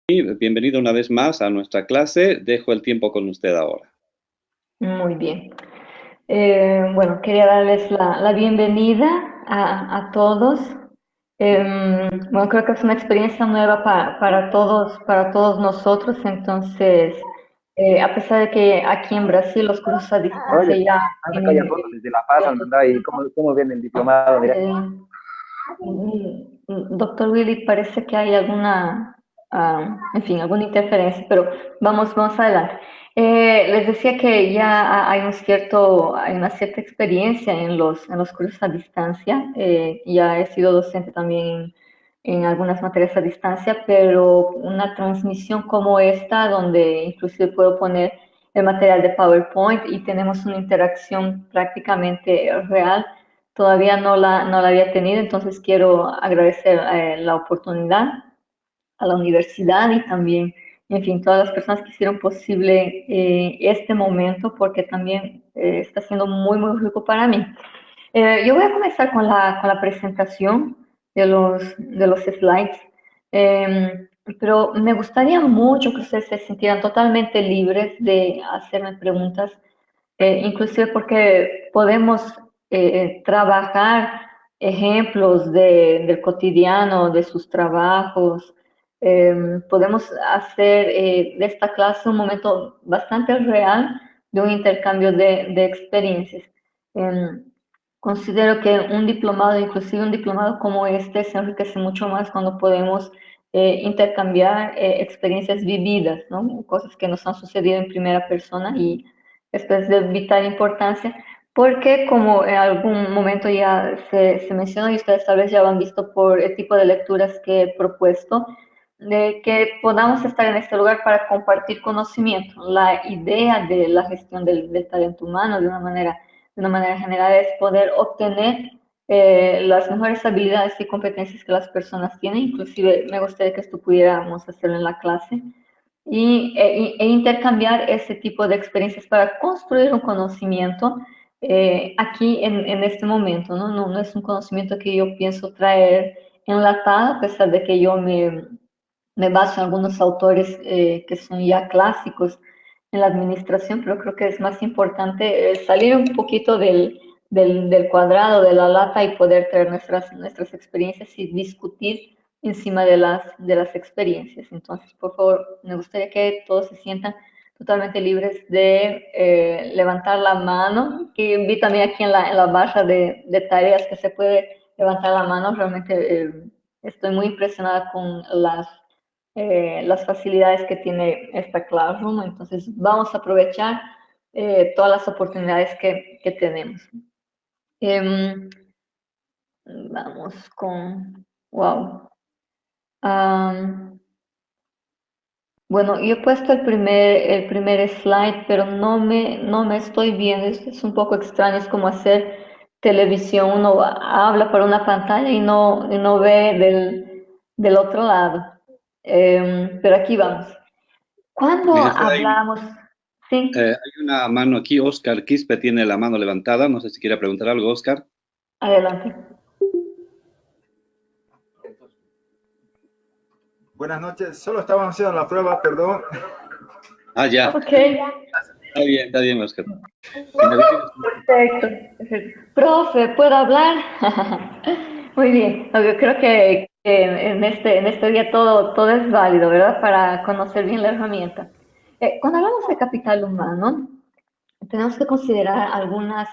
Y bienvenido una vez más a nuestra clase. Dejo el tiempo con usted ahora. Muy bien. Bueno, quería darles la bienvenida a todos. Bueno, creo que es una experiencia nueva para todos nosotros. Entonces, a pesar de que aquí en Brasil los cursos a distancia Oye, ya han sacado ya tienen fotos desde La Paz, han ciertos mandado ahí tiempos, cómo viene el diplomado, mira. Doctor Willy, parece que hay alguna, en fin, alguna interferencia, pero vamos adelante. Les decía que ya hay una cierta experiencia en los cursos a distancia. Ya he sido docente también en algunas materias a distancia, pero una transmisión como esta, donde inclusive puedo poner el material de PowerPoint y tenemos una interacción prácticamente real. Todavía no la había tenido, entonces quiero agradecer la oportunidad a la universidad y también, en fin, todas las personas que hicieron posible este momento, porque también está siendo muy rico para mí. Yo voy a comenzar con con la presentación de los slides, eh, pero me gustaría mucho que ustedes se sintieran totalmente libres de hacerme preguntas, inclusive porque podemos trabajar ejemplos del cotidiano, de sus trabajos. Podemos hacer de esta clase un momento bastante real de un intercambio de experiencias. Em, Considero que un diplomado, inclusive un diplomado como este, se enriquece mucho más cuando podemos intercambiar experiencias vividas, ¿no? Cosas que nos han sucedido en primera persona, y esto es de vital importancia porque, como en algún momento ya se mencionó y ustedes tal vez ya lo han visto por el tipo de lecturas que he propuesto, de que podamos estar en este lugar para compartir conocimiento. La idea de la gestión del talento humano de una manera general es poder obtener las mejores habilidades y competencias que las personas tienen. Inclusive me gustaría que esto pudiéramos hacerlo en la clase e intercambiar ese tipo de experiencias para construir un conocimiento aquí en este momento, ¿no? No es un conocimiento que yo pienso traer enlatado, a pesar de que me baso en algunos autores que son ya clásicos en la administración, pero creo que es más importante salir un poquito del cuadrado, de la lata, y poder traer nuestras experiencias y discutir encima de las experiencias. Entonces, por favor, me gustaría que todos se sientan totalmente libres de levantar la mano, que vi también aquí en la barra de tareas que se puede levantar la mano. Realmente estoy muy impresionada con las facilidades que tiene esta Classroom. Entonces vamos a aprovechar todas las oportunidades que tenemos. Em, Vamos con, wow. Am, bueno, yo he puesto el primer slide, pero no me estoy viendo. Es un poco extraño, es como hacer televisión. Uno habla por una pantalla y y no ve del otro lado. Pero aquí vamos. Cuando Mire usted, hablamos, sí, hay una mano aquí. Oscar Quispe tiene la mano levantada. No sé si quiere preguntar algo, Oscar. adelante. Buenas noches, solo estábamos haciendo la prueba, perdón. Ah, ya. Ok, Está bien, Oscar. Finalice. perfecto, perfecto. Profe, ¿puedo hablar? Muy bien. Yo creo que en este día todo es válido, ¿verdad? Para conocer bien la herramienta. Cuando hablamos de capital humano, tenemos que considerar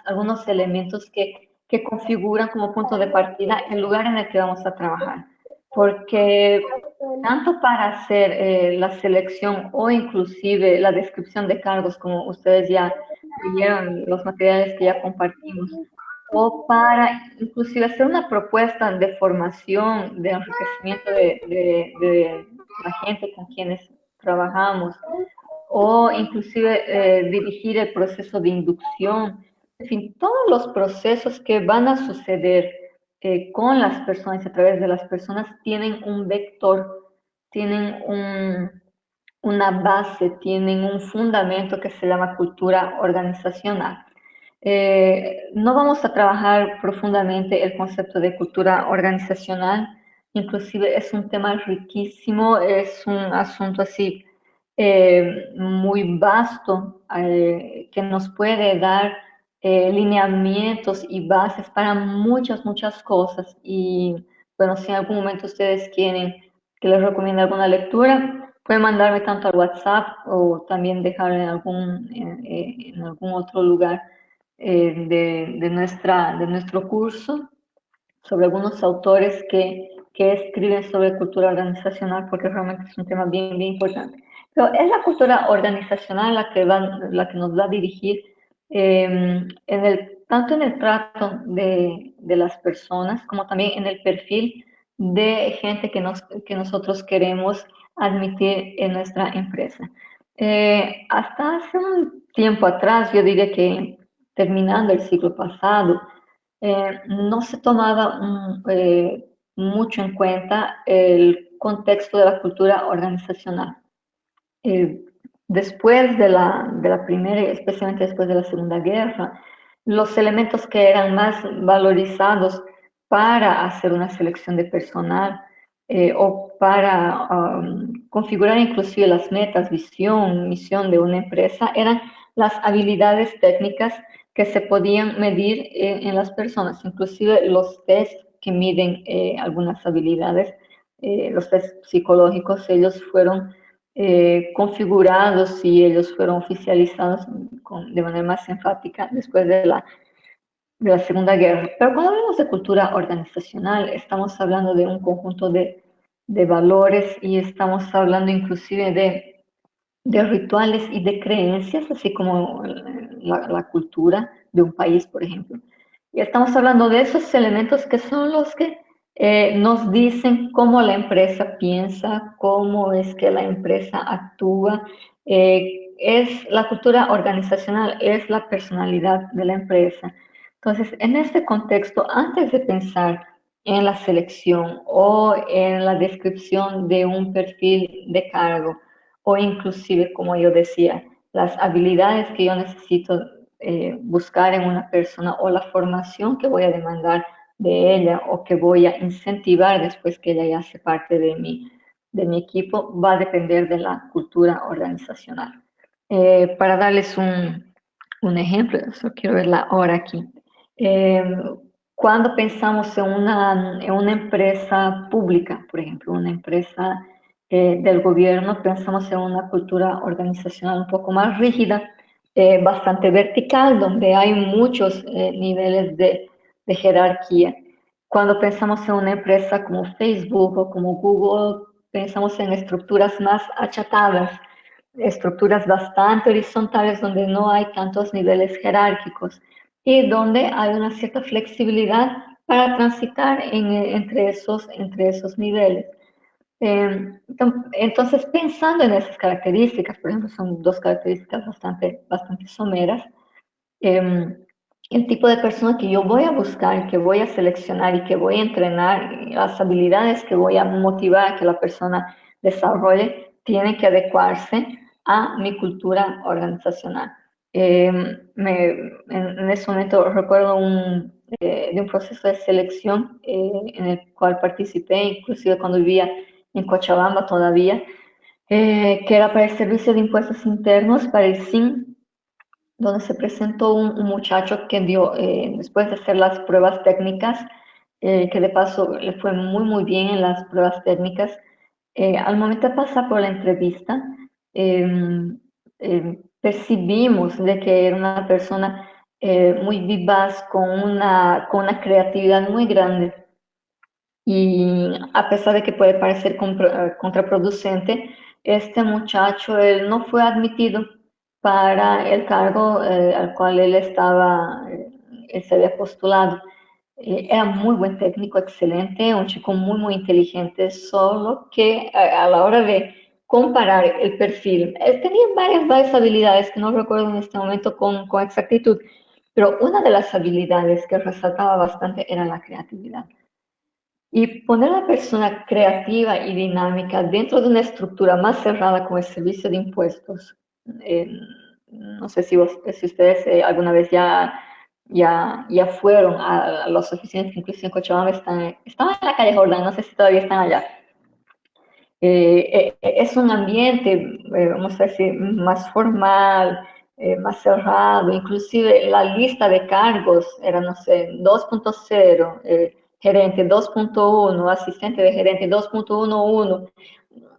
algunos elementos que configuran como punto de partida el lugar en el que vamos a trabajar. Porque tanto para hacer la selección o inclusive la descripción de cargos, como ustedes ya leyeron los materiales que ya compartimos, o para inclusive hacer una propuesta de formación, de enriquecimiento de la gente con quienes trabajamos, o inclusive dirigir el proceso de inducción, en fin, todos los procesos que van a suceder con las personas, a través de las personas, tienen un vector, tienen una base, tienen un fundamento que se llama cultura organizacional. No vamos a trabajar profundamente el concepto de cultura organizacional inclusive es un tema riquísimo, es un asunto así muy vasto que nos puede dar lineamientos y bases para muchas, muchas cosas. Y bueno, si en algún momento ustedes quieren que les recomiende alguna lectura, pueden mandarme tanto al WhatsApp o también dejar en algún otro lugar de nuestro curso sobre algunos autores que escriben sobre cultura organizacional, porque realmente es un tema bien, bien importante. Pero es la cultura organizacional la que nos va a dirigir tanto en el trato de las personas como también en el perfil de gente que nosotros queremos admitir en nuestra empresa. Hasta hace un tiempo atrás, yo diría que terminando el siglo pasado, no se tomaba mucho en cuenta el contexto de la cultura organizacional. Eh, Después de la primera, especialmente después de la Segunda Guerra, los elementos que eran más valorizados para hacer una selección de personal o para configurar inclusive las metas, visión, misión de una empresa eran las habilidades técnicas que se podían medir en las personas, inclusive los test que miden algunas habilidades, los test psicológicos, ellos fueron configurados y ellos fueron oficializados de manera más enfática después de la Segunda Guerra. Pero cuando hablamos de cultura organizacional, estamos hablando de un conjunto de valores y estamos hablando inclusive de rituales y de creencias, así como la cultura de un país, por ejemplo. Y estamos hablando de esos elementos que son los que nos dicen cómo la empresa piensa, cómo es que la empresa actúa. Es la cultura organizacional, es la personalidad de la empresa. Entonces, en este contexto, antes de pensar en la selección o en la descripción de un perfil de cargo, o inclusive, como yo decía, las habilidades que yo necesito buscar en una persona o la formación que voy a demandar de ella o que voy a incentivar después que ella ya hace parte de mi equipo, va a depender de la cultura organizacional. Para darles un ejemplo, eso quiero verla ahora aquí. Eh, Cuando pensamos en una empresa pública, por ejemplo, una empresa del gobierno, pensamos en una cultura organizacional un poco más rígida, bastante vertical, donde hay muchos niveles de jerarquía. Cuando pensamos en una empresa como Facebook o como Google, pensamos en estructuras más achatadas, estructuras bastante horizontales donde no hay tantos niveles jerárquicos y donde hay una cierta flexibilidad para transitar entre esos niveles. Entonces, pensando en esas características, por ejemplo, son dos características bastante someras, eh, el tipo de persona que yo voy a buscar, que voy a seleccionar y que voy a entrenar, las habilidades que voy a motivar a que la persona desarrolle, tienen que adecuarse a mi cultura organizacional. En ese momento recuerdo de un proceso de selección en el cual participé, inclusive cuando vivía en Cochabamba todavía, que era para el Servicio de Impuestos Internos, para el SIN, donde se presentó un muchacho que dio, después de hacer las pruebas técnicas, que de paso le fue muy, muy bien en las pruebas técnicas, al momento de pasar por la entrevista, eh, percibimos de que era una persona muy vivaz, con una creatividad muy grande. Y a pesar de que puede parecer contraproducente, este muchacho él no fue admitido para el cargo al cual él se había postulado. Era muy buen técnico, excelente, un chico muy, muy inteligente, solo que a la hora de comparar el perfil, él tenía varias habilidades que no recuerdo en este momento con exactitud, pero una de las habilidades que resaltaba bastante era la creatividad. Y poner a la persona creativa y dinámica dentro de una estructura más cerrada como el servicio de impuestos. No sé si ustedes alguna vez ya ya fueron a las oficinas que incluso en Cochabamba estaban en la calle Jordán, no sé si todavía están allá. Es un ambiente, vamos a decir, más formal, más cerrado, inclusive la lista de cargos era, no sé, 2.0, gerente 2.1, asistente de gerente 2.11,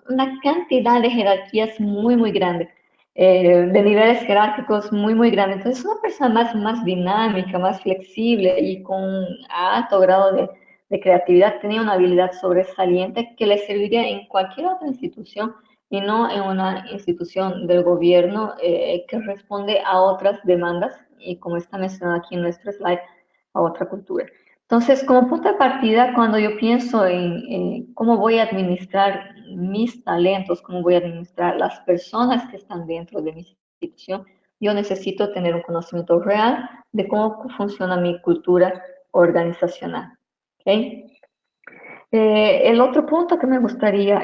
una cantidad de jerarquías muy, muy grande, de niveles jerárquicos muy, muy grandes. Entonces, una persona más dinámica, más flexible y con alto grado de creatividad, tenía una habilidad sobresaliente que le serviría en cualquier otra institución y no en una institución del gobierno que responde a otras demandas y, como está mencionado aquí en nuestro slide, a otra cultura. Entonces, como punto de partida, cuando yo pienso en cómo voy a administrar mis talentos, cómo voy a administrar las personas que están dentro de mi institución, yo necesito tener un conocimiento real de cómo funciona mi cultura organizacional. ¿Okay? El otro punto que me gustaría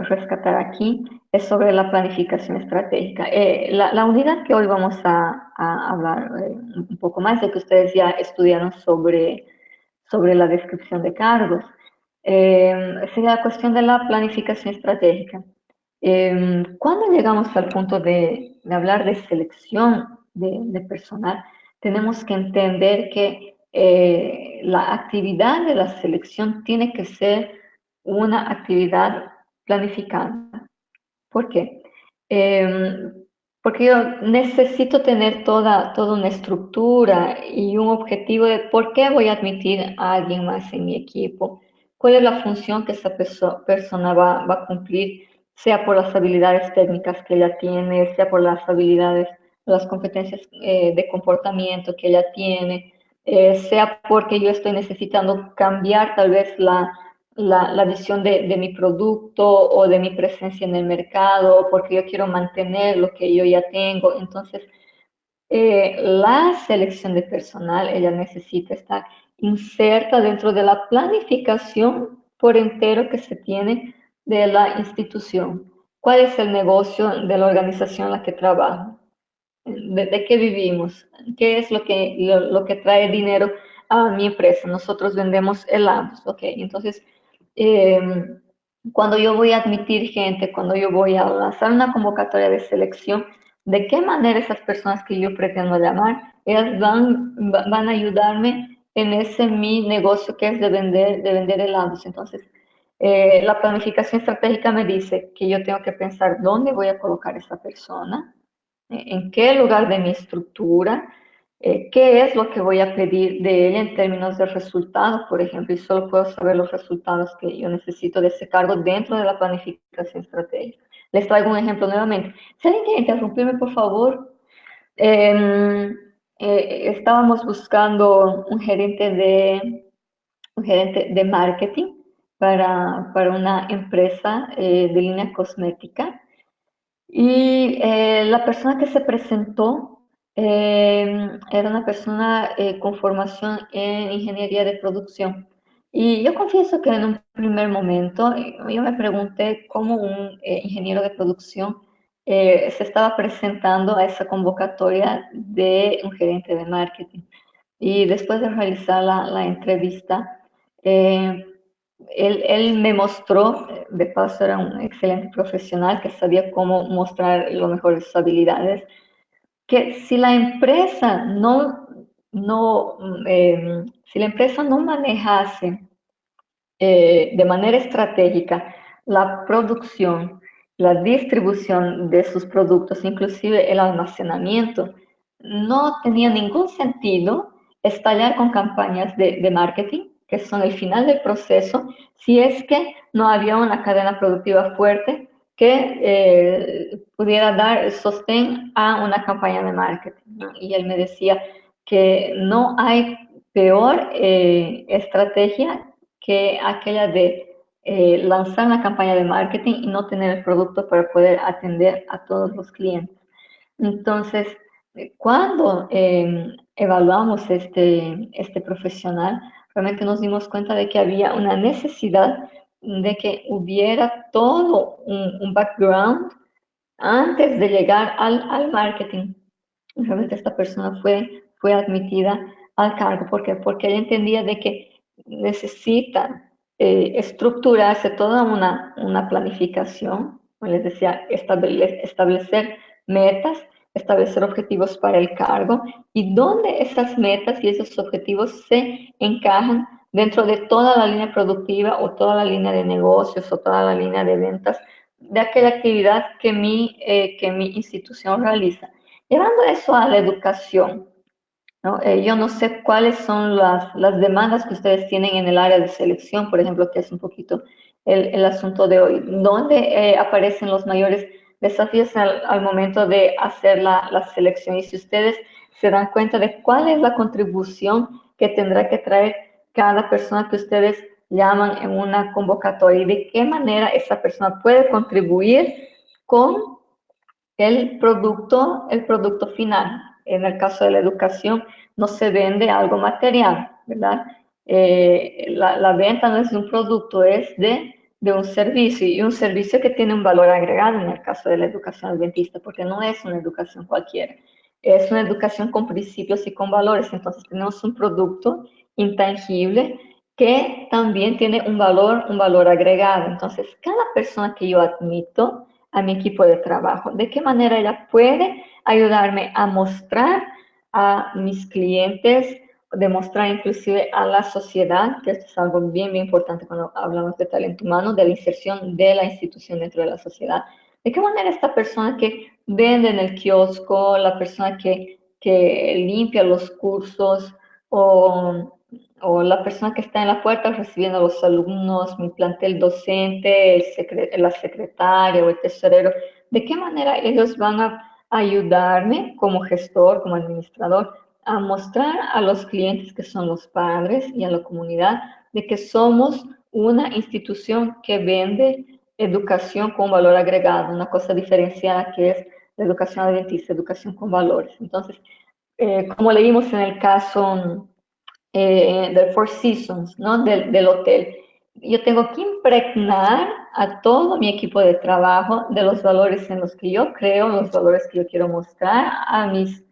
rescatar aquí es sobre la planificación estratégica. La unidad que hoy vamos a hablar un poco más, de que ustedes ya estudiaron sobre la descripción de cargos, sería la cuestión de la planificación estratégica. Cuando llegamos al punto de hablar de selección de personal, tenemos que entender que la actividad de la selección tiene que ser una actividad planificada. ¿Por qué? Eh, Porque yo necesito tener toda una estructura y un objetivo de por qué voy a admitir a alguien más en mi equipo, cuál es la función que esa persona va a cumplir, sea por las habilidades técnicas que ella tiene, sea por las habilidades, las competencias de comportamiento que ella tiene, sea porque yo estoy necesitando cambiar tal vez la visión de mi producto o de mi presencia en el mercado, porque yo quiero mantener lo que yo ya tengo. Entonces, la selección de personal, ella necesita estar inserta dentro de la planificación por entero que se tiene de la institución. ¿Cuál es el negocio de la organización en la que trabajo? ¿De qué vivimos? ¿Qué es lo que trae dinero a mi empresa? Nosotros vendemos helados, ¿ok? Entonces, eh, cuando yo voy a admitir gente, cuando yo voy a lanzar una convocatoria de selección, ¿de qué manera esas personas que yo pretendo llamar, ellas van a ayudarme en ese mi negocio que es de vender helados? Entonces, la planificación estratégica me dice que yo tengo que pensar dónde voy a colocar esa persona, en qué lugar de mi estructura, qué es lo que voy a pedir de él en términos de resultados, por ejemplo, y solo puedo saber los resultados que yo necesito de ese cargo dentro de la planificación estratégica. Les traigo un ejemplo nuevamente. Si alguien quiere interrumpirme, por favor. Eh, Estábamos buscando un gerente de marketing para una empresa de línea cosmética. Y la persona que se presentó era una persona con formación en ingeniería de producción. Y yo confieso que en un primer momento yo me pregunté cómo un ingeniero de producción se estaba presentando a esa convocatoria de un gerente de marketing. Y después de realizar la entrevista, eh, él me mostró, de paso era un excelente profesional que sabía cómo mostrar lo mejor de sus habilidades, que no, si la empresa no manejase de manera estratégica la producción, la distribución de sus productos, inclusive el almacenamiento, no tenía ningún sentido estallar con campañas de marketing, que son el final del proceso, si es que no había una cadena productiva fuerte que pudiera dar sostén a una campaña de marketing, ¿no? Y él me decía que no hay peor estrategia que aquella de lanzar una campaña de marketing y no tener el producto para poder atender a todos los clientes. Entonces, cuando evaluamos este profesional, realmente nos dimos cuenta de que había una necesidad de que hubiera todo un background antes de llegar al marketing. Realmente esta persona fue admitida al cargo. ¿Por qué? Porque ella entendía de que necesita estructurarse toda una planificación, como les decía, establecer metas, establecer objetivos para el cargo y dónde esas metas y esos objetivos se encajan dentro de toda la línea productiva o toda la línea de negocios o toda la línea de ventas de aquella actividad que mi institución realiza. Llevando eso a la educación, ¿no? Yo no sé cuáles son las demandas que ustedes tienen en el área de selección, por ejemplo, que es un poquito el asunto de hoy. ¿Dónde aparecen los mayores desafíos al momento de hacer la selección? Y si ustedes se dan cuenta de cuál es la contribución que tendrá que traer cada persona que ustedes llaman en una convocatoria y de qué manera esa persona puede contribuir con el producto final. En el caso de la educación, no se vende algo material, ¿verdad? La venta no es de un producto, es de un servicio, y un servicio que tiene un valor agregado en el caso de la educación adventista, porque no es una educación cualquiera, es una educación con principios y con valores. Entonces tenemos un producto intangible que también tiene un valor agregado. Entonces, cada persona que yo admito a mi equipo de trabajo, de qué manera ella puede ayudarme a mostrar a mis clientes, demostrar inclusive a la sociedad, que esto es algo bien, bien importante cuando hablamos de talento humano, de la inserción de la institución dentro de la sociedad. ¿De qué manera esta persona que vende en el kiosco, la persona que limpia los cursos o la persona que está en la puerta recibiendo a los alumnos, mi plantel docente, la secretaria o el tesorero, de qué manera ellos van a ayudarme como gestor, como administrador, a mostrar a los clientes que son los padres y a la comunidad de que somos una institución que vende educación con valor agregado, una cosa diferenciada que es la educación adventista, educación con valores. Entonces, como leímos en el caso del Four Seasons, ¿no? Del hotel. Yo tengo que impregnar a todo mi equipo de trabajo de los valores en los que yo creo, los valores que yo quiero mostrar a mis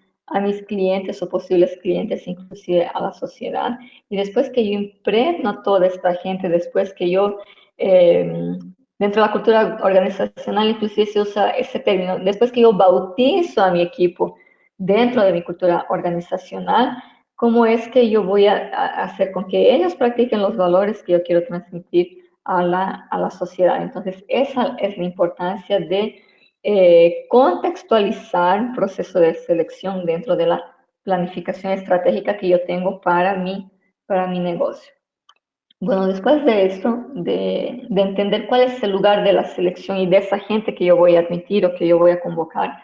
clientes o posibles clientes, inclusive a la sociedad. Y después que yo impregno a toda esta gente, después que yo, dentro de la cultura organizacional, inclusive se usa ese término, después que yo bautizo a mi equipo dentro de mi cultura organizacional, cómo es que yo voy a hacer con que ellos practiquen los valores que yo quiero transmitir a la sociedad. Entonces, esa es la importancia de contextualizar el proceso de selección dentro de la planificación estratégica que yo tengo para mi negocio. Bueno, después de esto, de entender cuál es el lugar de la selección y de esa gente que yo voy a admitir o que yo voy a convocar,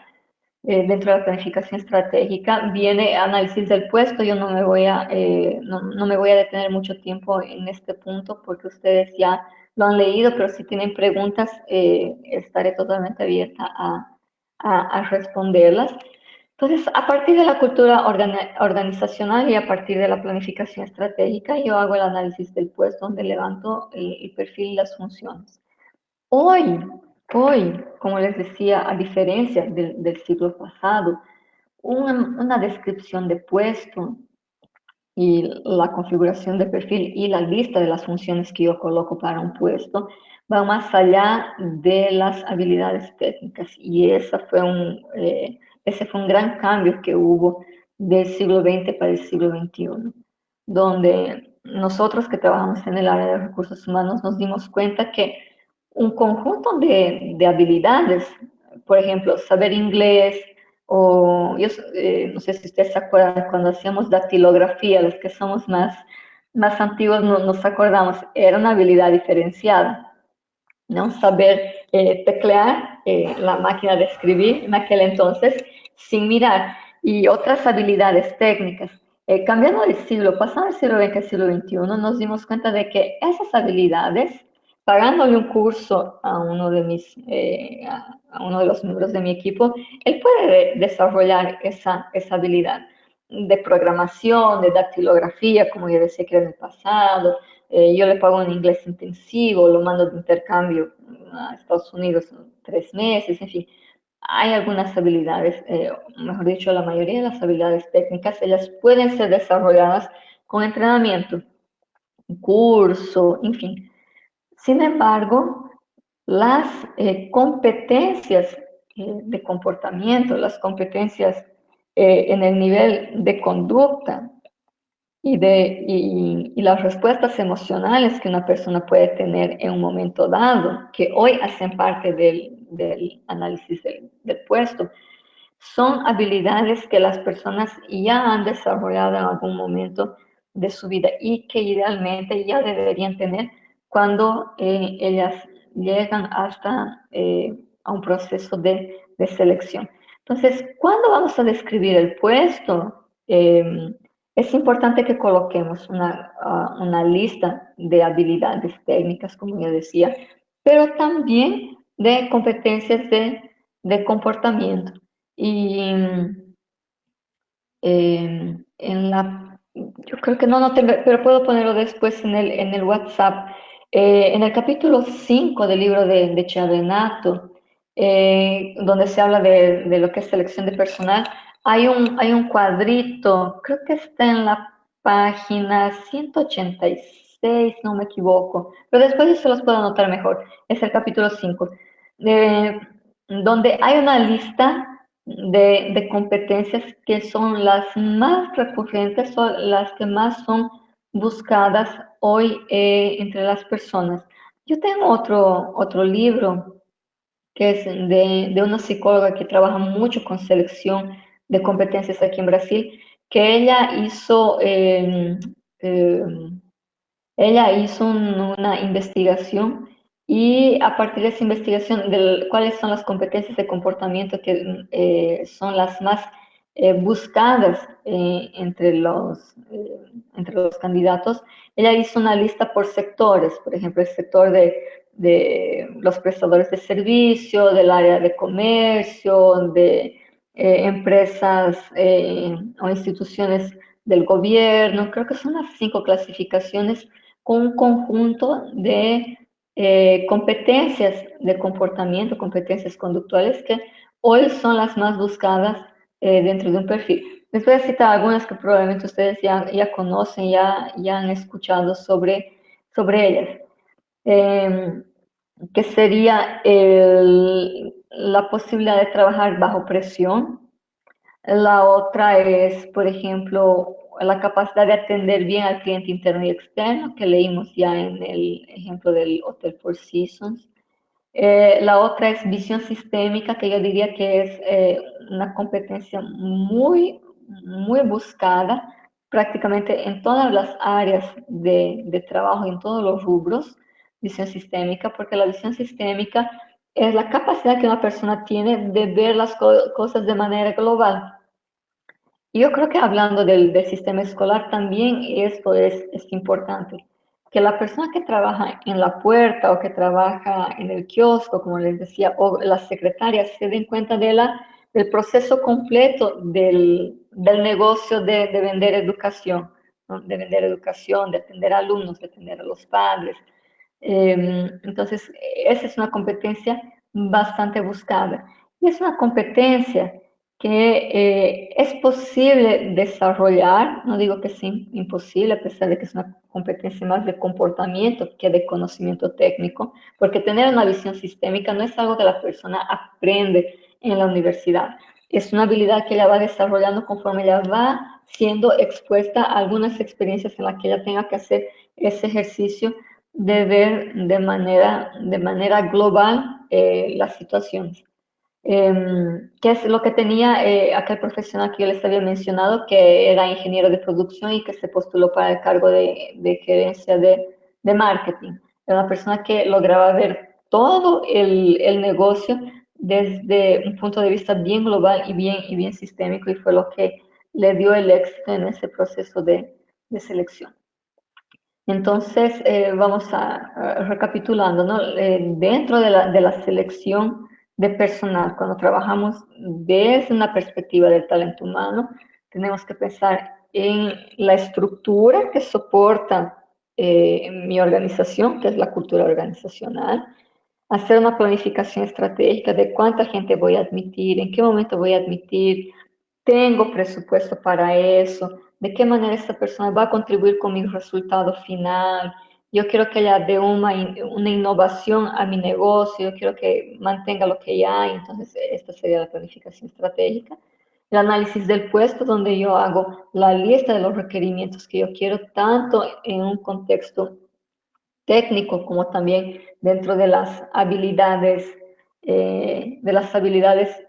dentro de la planificación estratégica, viene análisis del puesto. Yo no me voy a detener mucho tiempo en este punto porque ustedes ya lo han leído, pero si tienen preguntas, estaré totalmente abierta a responderlas. Entonces, a partir de la cultura organizacional y a partir de la planificación estratégica, yo hago el análisis del puesto donde levanto el perfil y las funciones. Hoy, hoy, como les decía, a diferencia del siglo pasado, una descripción de puesto y la configuración de perfil y la lista de las funciones que yo coloco para un puesto va más allá de las habilidades técnicas y ese fue un gran cambio que hubo del siglo XX para el siglo XXI, donde nosotros que trabajamos en el área de recursos humanos nos dimos cuenta que un conjunto de habilidades, por ejemplo, saber inglés, o yo no sé si ustedes se acuerdan cuando hacíamos dactilografía, los que somos más antiguos nos acordamos, era una habilidad diferenciada, ¿no? Saber teclear la máquina de escribir en aquel entonces sin mirar y otras habilidades técnicas. Cambiando del siglo, pasando del siglo XX al siglo XXI, nos dimos cuenta de que esas habilidades, pagándole un curso a a uno de los miembros de mi equipo, él puede desarrollar esa habilidad de programación, de dactilografía, como yo decía que era en el pasado. Yo le pago un inglés intensivo, lo mando de intercambio a Estados Unidos 3 meses, en fin. hay algunas habilidades, mejor dicho, la mayoría de las habilidades técnicas, ellas pueden ser desarrolladas con entrenamiento, curso, en fin. Sin embargo, las competencias de comportamiento, las competencias en el nivel de conducta y las respuestas emocionales que una persona puede tener en un momento dado, que hoy hacen parte del análisis del puesto, son habilidades que las personas ya han desarrollado en algún momento de su vida y que idealmente ya deberían tener cuando ellas llegan hasta a un proceso de selección. Entonces, cuando vamos a describir el puesto, es importante que coloquemos una lista de habilidades técnicas, como ya decía, pero también de competencias de comportamiento. Y yo creo que no tengo, pero puedo ponerlo después en el WhatsApp. En el capítulo 5 del libro de Chiavenato, donde se habla de lo que es selección de personal, hay un cuadrito, creo que está en la página 186, no me equivoco, pero después yo se los puedo anotar mejor. Es el capítulo 5, eh, donde hay una lista de competencias que son las más recurrentes o las que más son buscadas hoy entre las personas. Yo tengo otro libro que es de una psicóloga que trabaja mucho con selección de competencias aquí en Brasil, que eh, ella hizo una investigación y a partir de esa investigación de cuáles son las competencias de comportamiento que son las más buscadas entre los candidatos, ella hizo una lista por sectores, por ejemplo, el sector de los prestadores de servicio, del área de comercio, de empresas o instituciones del gobierno. Creo que son las 5 clasificaciones con un conjunto de competencias de comportamiento, competencias conductuales que hoy son las más buscadas dentro de un perfil. Les voy a citar algunas que probablemente ustedes ya conocen, ya han escuchado sobre ellas. Eh, que sería la posibilidad de trabajar bajo presión. La otra es, por ejemplo, la capacidad de atender bien al cliente interno y externo, que leímos ya en el ejemplo del Hotel Four Seasons. La otra es visión sistémica, que yo diría que es una competencia muy buscada prácticamente en todas las áreas de trabajo, en todos los rubros, visión sistémica, porque la visión sistémica es la capacidad que una persona tiene de ver las cosas de manera global. Y yo creo que hablando del sistema escolar también esto es importante, que la persona que trabaja en la puerta o que trabaja en el kiosco, como les decía, o las secretarias se den cuenta del proceso completo del negocio de vender educación, ¿no? De vender educación, de atender a alumnos, de atender a los padres. Entonces, esa es una competencia bastante buscada. Y es una competencia que es posible desarrollar, no digo que es imposible, a pesar de que es una competencia más de comportamiento que de conocimiento técnico, porque tener una visión sistémica no es algo que la persona aprende en la universidad, es una habilidad que ella va desarrollando conforme ella va siendo expuesta a algunas experiencias en las que ella tenga que hacer ese ejercicio de ver de manera global las situaciones. Que es lo que tenía aquel profesional que yo les había mencionado, que era ingeniero de producción y que se postuló para el cargo de gerencia de marketing. Era una persona que lograba ver todo el negocio desde un punto de vista bien global y bien sistémico, y fue lo que le dio el éxito en ese proceso de selección. Entonces, vamos recapitulando, ¿no? Dentro de la selección de personal, cuando trabajamos desde una perspectiva del talento humano, tenemos que pensar en la estructura que soporta mi organización, que es la cultura organizacional, hacer una planificación estratégica de cuánta gente voy a admitir, en qué momento voy a admitir, tengo presupuesto para eso, de qué manera esta persona va a contribuir con mi resultado final. Yo quiero que ella dé una innovación a mi negocio, yo quiero que mantenga lo que ya hay, entonces esta sería la planificación estratégica. El análisis del puesto, donde yo hago la lista de los requerimientos que yo quiero, tanto en un contexto técnico como también dentro de las habilidades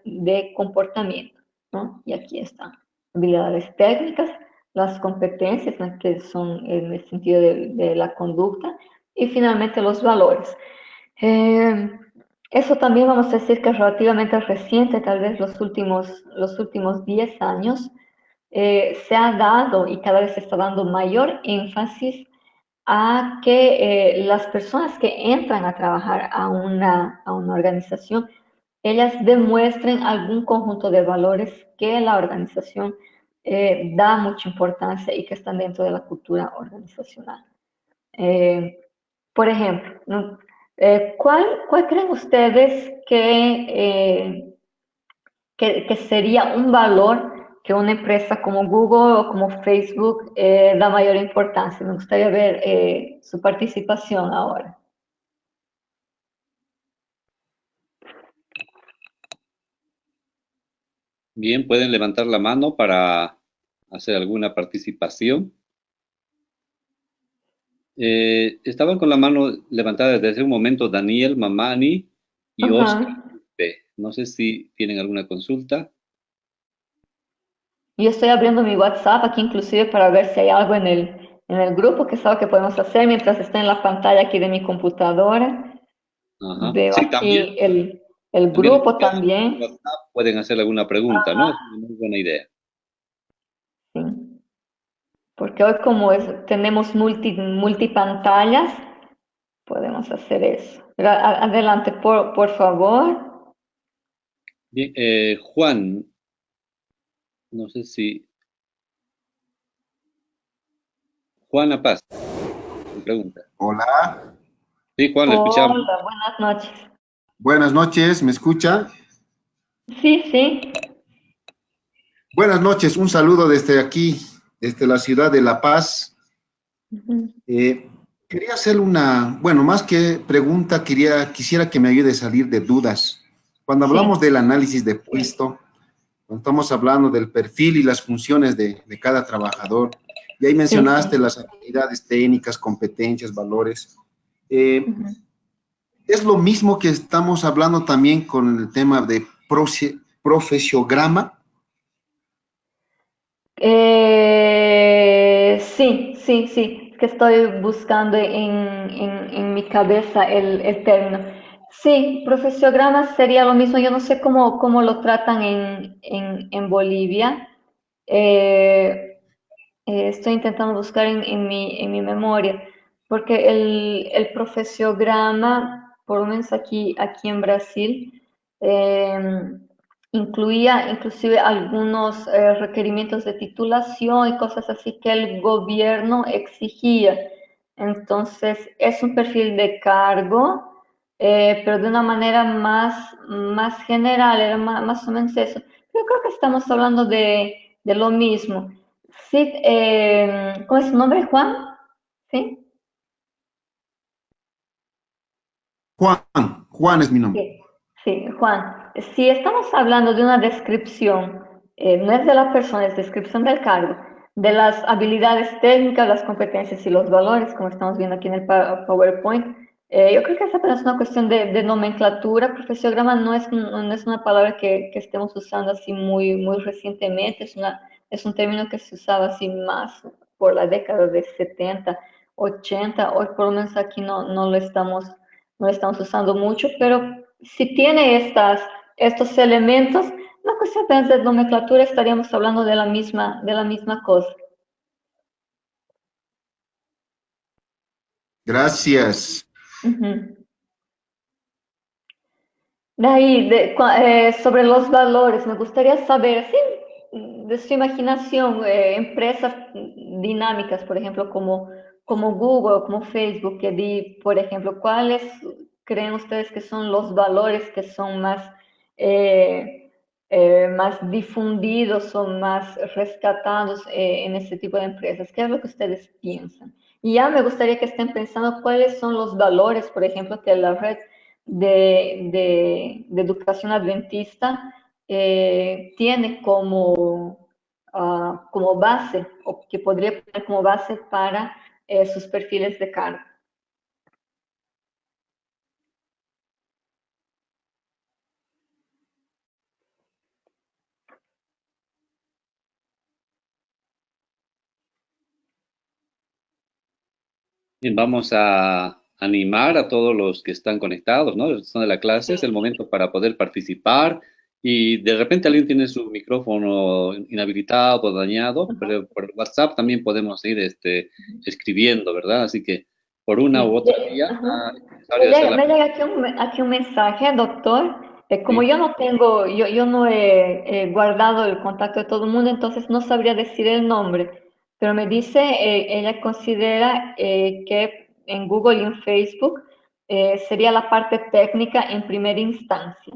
de comportamiento, ¿no? Y aquí están habilidades técnicas, las competencias, ¿no? Que son en el sentido de la conducta, y finalmente los valores. Eh, Eso también vamos a decir que es relativamente reciente, tal vez los últimos 10 años, se ha dado y cada vez se está dando mayor énfasis a que las personas que entran a trabajar a una organización, ellas demuestren algún conjunto de valores que la organización da mucha importancia y que están dentro de la cultura organizacional. Eh, por ejemplo, ¿no? ¿Cuál creen ustedes que sería un valor que una empresa como Google o como Facebook da mayor importancia? Me gustaría ver su participación ahora. Bien, pueden levantar la mano para hacer alguna participación. Estaban con la mano levantada desde hace un momento Daniel Mamani y Oscar Ajá. P. No sé si tienen alguna consulta. Yo estoy abriendo mi WhatsApp aquí inclusive para ver si hay algo en el grupo que es algo que podemos hacer mientras está en la pantalla aquí de mi computadora. Ajá. Veo Sí, también, aquí el también grupo en también. WhatsApp pueden hacer alguna pregunta, ¿no? Es una muy buena idea. Sí. Porque hoy como tenemos multipantallas, podemos hacer eso. Pero adelante, por favor. Bien, Juan, no sé si Juana Paz, me pregunta. Hola, Sí, Juan, le escuchamos. Hola, buenas noches. buenas noches, ¿me escucha? Sí, sí. Buenas noches, un saludo desde aquí, desde la ciudad de La Paz. Ujú. Eh, Quería hacer una, bueno, más que pregunta, quisiera que me ayude a salir de dudas. Cuando hablamos Sí. del análisis de puesto, cuando estamos hablando del perfil y las funciones de cada trabajador, y ahí Sí, mencionaste sí. las habilidades técnicas, competencias, valores. Eh, Ujú. es lo mismo que estamos hablando también con el tema de profesiograma. Sí, sí, sí, es que estoy buscando en mi cabeza el término. Sí, profesiograma sería lo mismo, yo no sé cómo lo tratan en Bolivia. Eh, Estoy intentando buscar en mi memoria, porque el profesiograma, por lo menos aquí en Brasil, eh, incluía inclusive algunos requerimientos de titulación y cosas así que el gobierno exigía. Entonces, es un perfil de cargo, pero de una manera más general, era más o menos eso. Yo creo que estamos hablando de lo mismo. Sí, ¿cómo es su nombre, Juan? Sí. Juan es mi nombre. Sí, sí, Juan. Si estamos hablando de una descripción, no es de la persona, es descripción del cargo, de las habilidades técnicas, las competencias y los valores, como estamos viendo aquí en el PowerPoint. Yo creo que es apenas una cuestión de nomenclatura. Profesiograma no es una palabra que estemos usando así muy recientemente, es un término que se usaba así más por la década de 70, 80. Hoy por lo menos aquí no lo estamos usando mucho, pero si tiene estos elementos, una cuestión de nomenclatura estaríamos hablando de la misma cosa. Gracias. Ujú. De ahí, sobre los valores, me gustaría saber, sí, de su imaginación, empresas dinámicas, por ejemplo, como Google, como Facebook, por ejemplo, creen ustedes que son los valores que son más difundidos o más rescatados en este tipo de empresas? ¿Qué es lo que ustedes piensan? Y ya me gustaría que estén pensando cuáles son los valores, por ejemplo, que la red de educación adventista tiene como base, o que podría poner como base para sus perfiles de cargo. Y vamos a animar a todos los que están conectados, ¿no? Los que están de la clase, es el Sí. momento para poder participar y de repente alguien tiene su micrófono inhabilitado o dañado, Ajá. pero por WhatsApp también podemos ir escribiendo, ¿verdad? Así que por una u Sí. otra vía Ajá. es necesario hacer la... Me llega aquí un mensaje, doctor. Como Sí. yo no he guardado el contacto de todo el mundo, entonces no sabría decir el nombre, pero me dice, ella considera que en Google y en Facebook sería la parte técnica en primera instancia.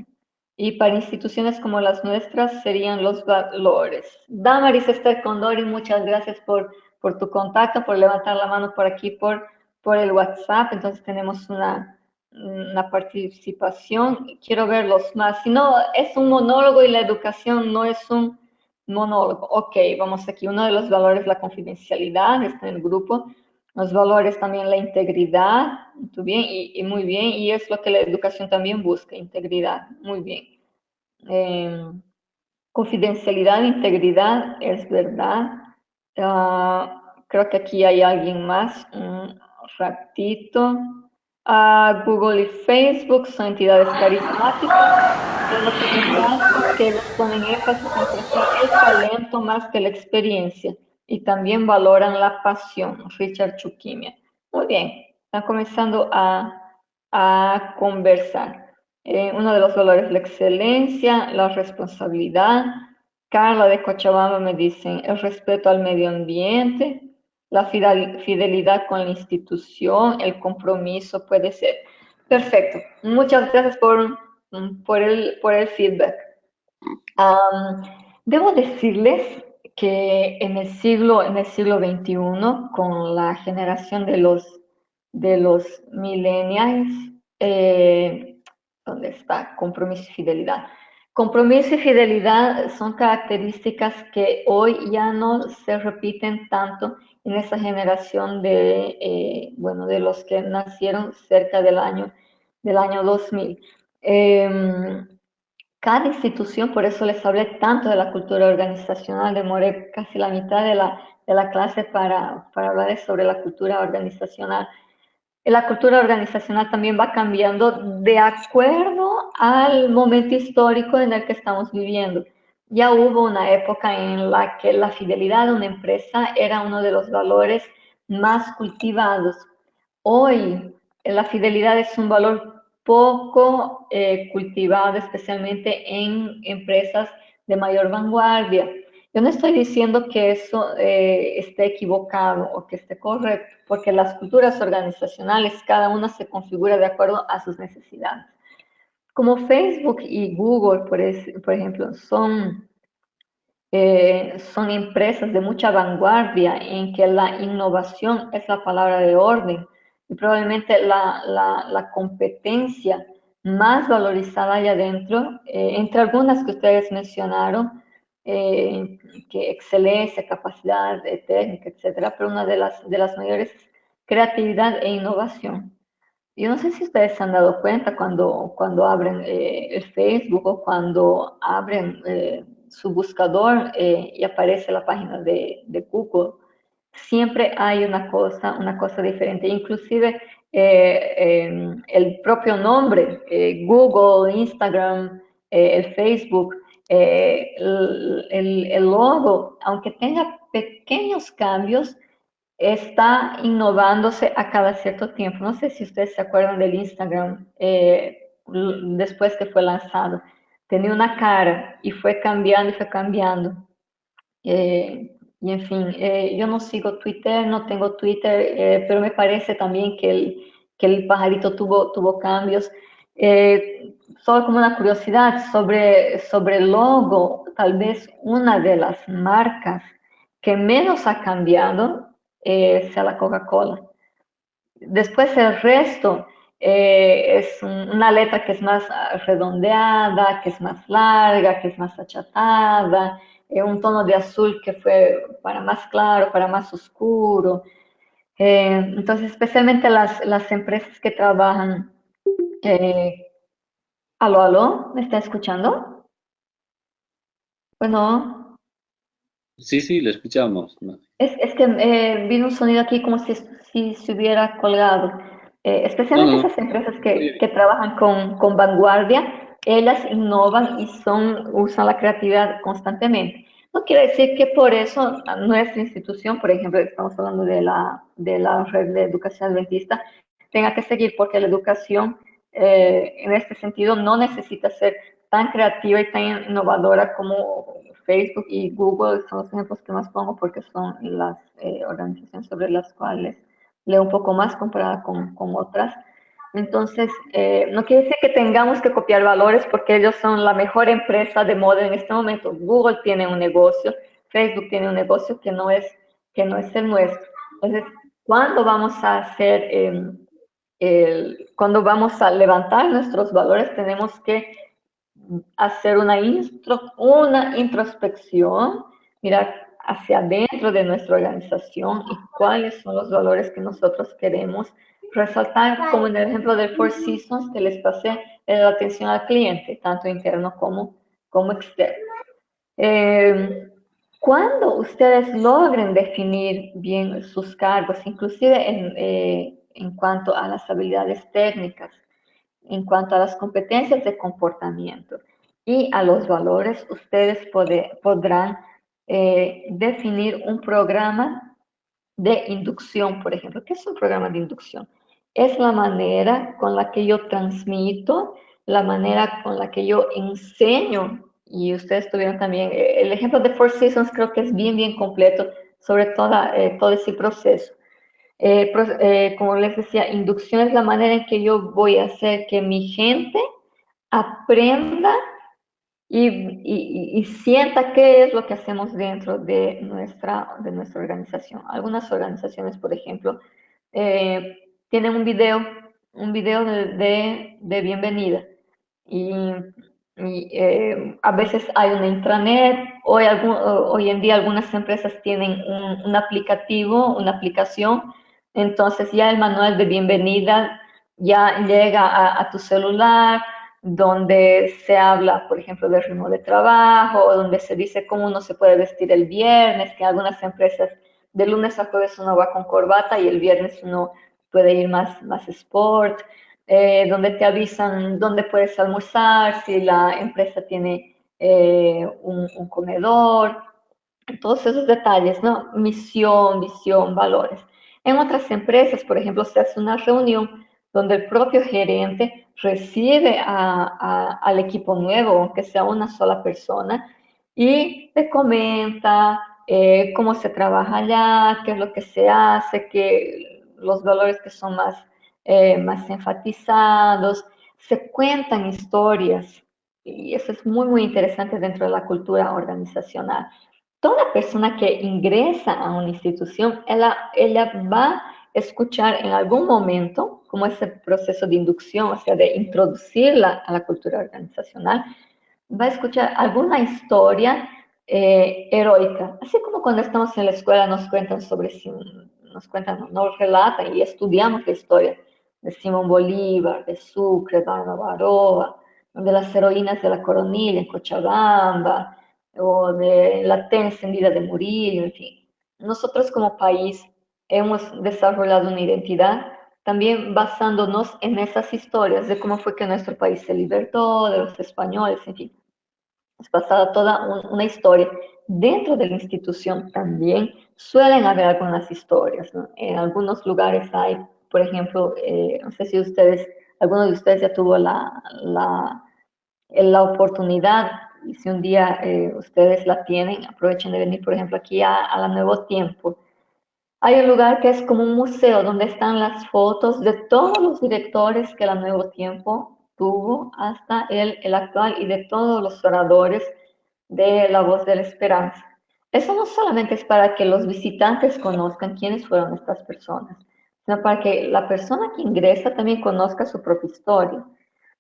Y para instituciones como las nuestras serían los valores. Damaris Esther Condori, muchas gracias por tu contacto, por levantar la mano por aquí, por el WhatsApp. Entonces tenemos una participación. Quiero ver los más. Si no, es un monólogo y la educación no es un monólogo. Ok, vamos aquí. Uno de los valores, la confidencialidad, está en el grupo. Los valores también la integridad, muy bien, y muy bien, y es lo que la educación también busca, integridad, muy bien. Eh, Confidencialidad, integridad, es verdad. Creo que aquí hay alguien más, un ratito. Google y Facebook son entidades carismáticas, pero lo que me pasa es que ellos ponen énfasis en apreciar el talento más que la experiencia y también valoran la pasión. Richard Chukimia. Muy bien, están comenzando a conversar. Uno de los valores, la excelencia, la responsabilidad. Carla de Cochabamba me dicen el respeto al medio ambiente, la fidelidad con la institución, el compromiso puede ser. Perfecto. Muchas gracias por el feedback. Um, Debo decirles que en el siglo XXI, con la generación de los millennials, ¿dónde está? Compromiso y fidelidad. Compromiso y fidelidad son características que hoy ya no se repiten tanto en esa generación bueno, de los que nacieron cerca del año 2000. Cada institución, por eso les hablé tanto de la cultura organizacional, demoré casi la mitad de la clase para hablar sobre la cultura organizacional. La cultura organizacional también va cambiando de acuerdo al momento histórico en el que estamos viviendo. Ya hubo una época en la que la fidelidad de una empresa era uno de los valores más cultivados. Hoy la fidelidad es un valor poco cultivado, especialmente en empresas de mayor vanguardia. Yo no estoy diciendo que eso esté equivocado o que esté correcto, porque las culturas organizacionales, cada una se configura de acuerdo a sus necesidades. Como Facebook y Google, por ejemplo, son empresas de mucha vanguardia en que la innovación es la palabra de orden y probablemente la competencia más valorizada allá adentro, entre algunas que ustedes mencionaron, que excelencia, capacidad técnica, etcétera, pero una de las mayores es creatividad e innovación. Yo no sé si ustedes se han dado cuenta cuando abren el Facebook o cuando abren su buscador y aparece la página de Google, siempre hay una cosa diferente. Inclusive el propio nombre, Google, Instagram, el Facebook, el logo, aunque tenga pequeños cambios, está innovándose a cada cierto tiempo. No sé si ustedes se acuerdan del Instagram después que fue lanzado. Tenía una cara y fue cambiando y fue cambiando. Y en fin, yo no sigo Twitter, no tengo Twitter, pero me parece también que el pajarito tuvo cambios. Solo como una curiosidad sobre el logo, tal vez una de las marcas que menos ha cambiado sea la Coca-Cola. Después el resto es una letra que es más redondeada, que es más larga, que es más achatada, un tono de azul que fue para más claro, para más oscuro. Entonces, especialmente las empresas que trabajan. Aló, aló, ¿me está escuchando? Bueno, Sí, sí, le escuchamos. es que vino un sonido aquí como si se hubiera colgado. No, Especialmente no, esas empresas muy que bien. trabajan con vanguardia, ellas innovan y usan la creatividad constantemente. No quiere decir que por eso nuestra institución, por ejemplo, estamos hablando de la red de educación adventista, tenga que seguir, porque la educación en este sentido no necesita ser tan creativa y tan innovadora como Facebook y Google. Son los ejemplos que más pongo porque son las organizaciones sobre las cuales leo un poco más comparada con otras. Entonces, no quiere decir que tengamos que copiar valores porque ellos son la mejor empresa de moda en este momento. Google tiene un negocio, Facebook tiene un negocio que no es el nuestro. Entonces, ¿cuándo vamos a hacer, cuando vamos a levantar nuestros valores, tenemos que hacer una introspección, mirar hacia adentro de nuestra organización y cuáles son los valores que nosotros queremos resaltar, como en el ejemplo del Four Seasons que les pasé, en la atención al cliente, tanto interno como externo. Cuando ustedes logren definir bien sus cargos, inclusive en cuanto a las habilidades técnicas, en cuanto a las competencias de comportamiento y a los valores, ustedes podrán definir un programa de inducción, por ejemplo. ¿Qué es un programa de inducción? Es la manera con la que yo transmito, la manera con la que yo enseño, y ustedes tuvieron también el ejemplo de Four Seasons, creo que es bien, bien completo sobre todo ese proceso. Como les decía, inducción es la manera en que yo voy a hacer que mi gente aprenda y sienta qué es lo que hacemos dentro de nuestra organización. Algunas organizaciones, por ejemplo, tienen un video de bienvenida. Y, a veces hay una intranet, hoy en día algunas empresas tienen un aplicativo, una aplicación, entonces ya el manual de bienvenida ya llega a tu celular, donde se habla, por ejemplo, del ritmo de trabajo, donde se dice cómo uno se puede vestir el viernes, que en algunas empresas de lunes a jueves uno va con corbata y el viernes uno puede ir más sport, donde te avisan dónde puedes almorzar, si la empresa tiene un comedor, todos esos detalles, ¿no? Misión, visión, valores. En otras empresas, por ejemplo, se hace una reunión donde el propio gerente recibe al equipo nuevo, aunque sea una sola persona, y le comenta cómo se trabaja allá, qué es lo que se hace, los valores que son más enfatizados, se cuentan historias, y eso es muy, muy interesante dentro de la cultura organizacional. Toda persona que ingresa a una institución, ella va a escuchar en algún momento, como ese proceso de inducción, o sea, de introducirla a la cultura organizacional, va a escuchar alguna historia heroica, así como cuando estamos en la escuela nos relatan y estudiamos la historia de Simón Bolívar, de Sucre, de Baroa, de las heroínas de la Coronilla en Cochabamba, o de la T encendida de Murillo, en fin. Nosotros como país hemos desarrollado una identidad también basándonos en esas historias de cómo fue que nuestro país se libertó de los españoles, en fin. Es basada toda una historia. Dentro de la institución también suelen haber algunas historias, ¿no? En algunos lugares hay, por ejemplo, no sé si alguno de ustedes ya tuvo la oportunidad, y si un día ustedes la tienen, aprovechen de venir, por ejemplo, aquí a la Nuevo Tiempo. Hay un lugar que es como un museo donde están las fotos de todos los directores que la Nuevo Tiempo tuvo hasta el actual y de todos los oradores de La Voz de la Esperanza. Eso no solamente es para que los visitantes conozcan quiénes fueron estas personas, sino para que la persona que ingresa también conozca su propia historia.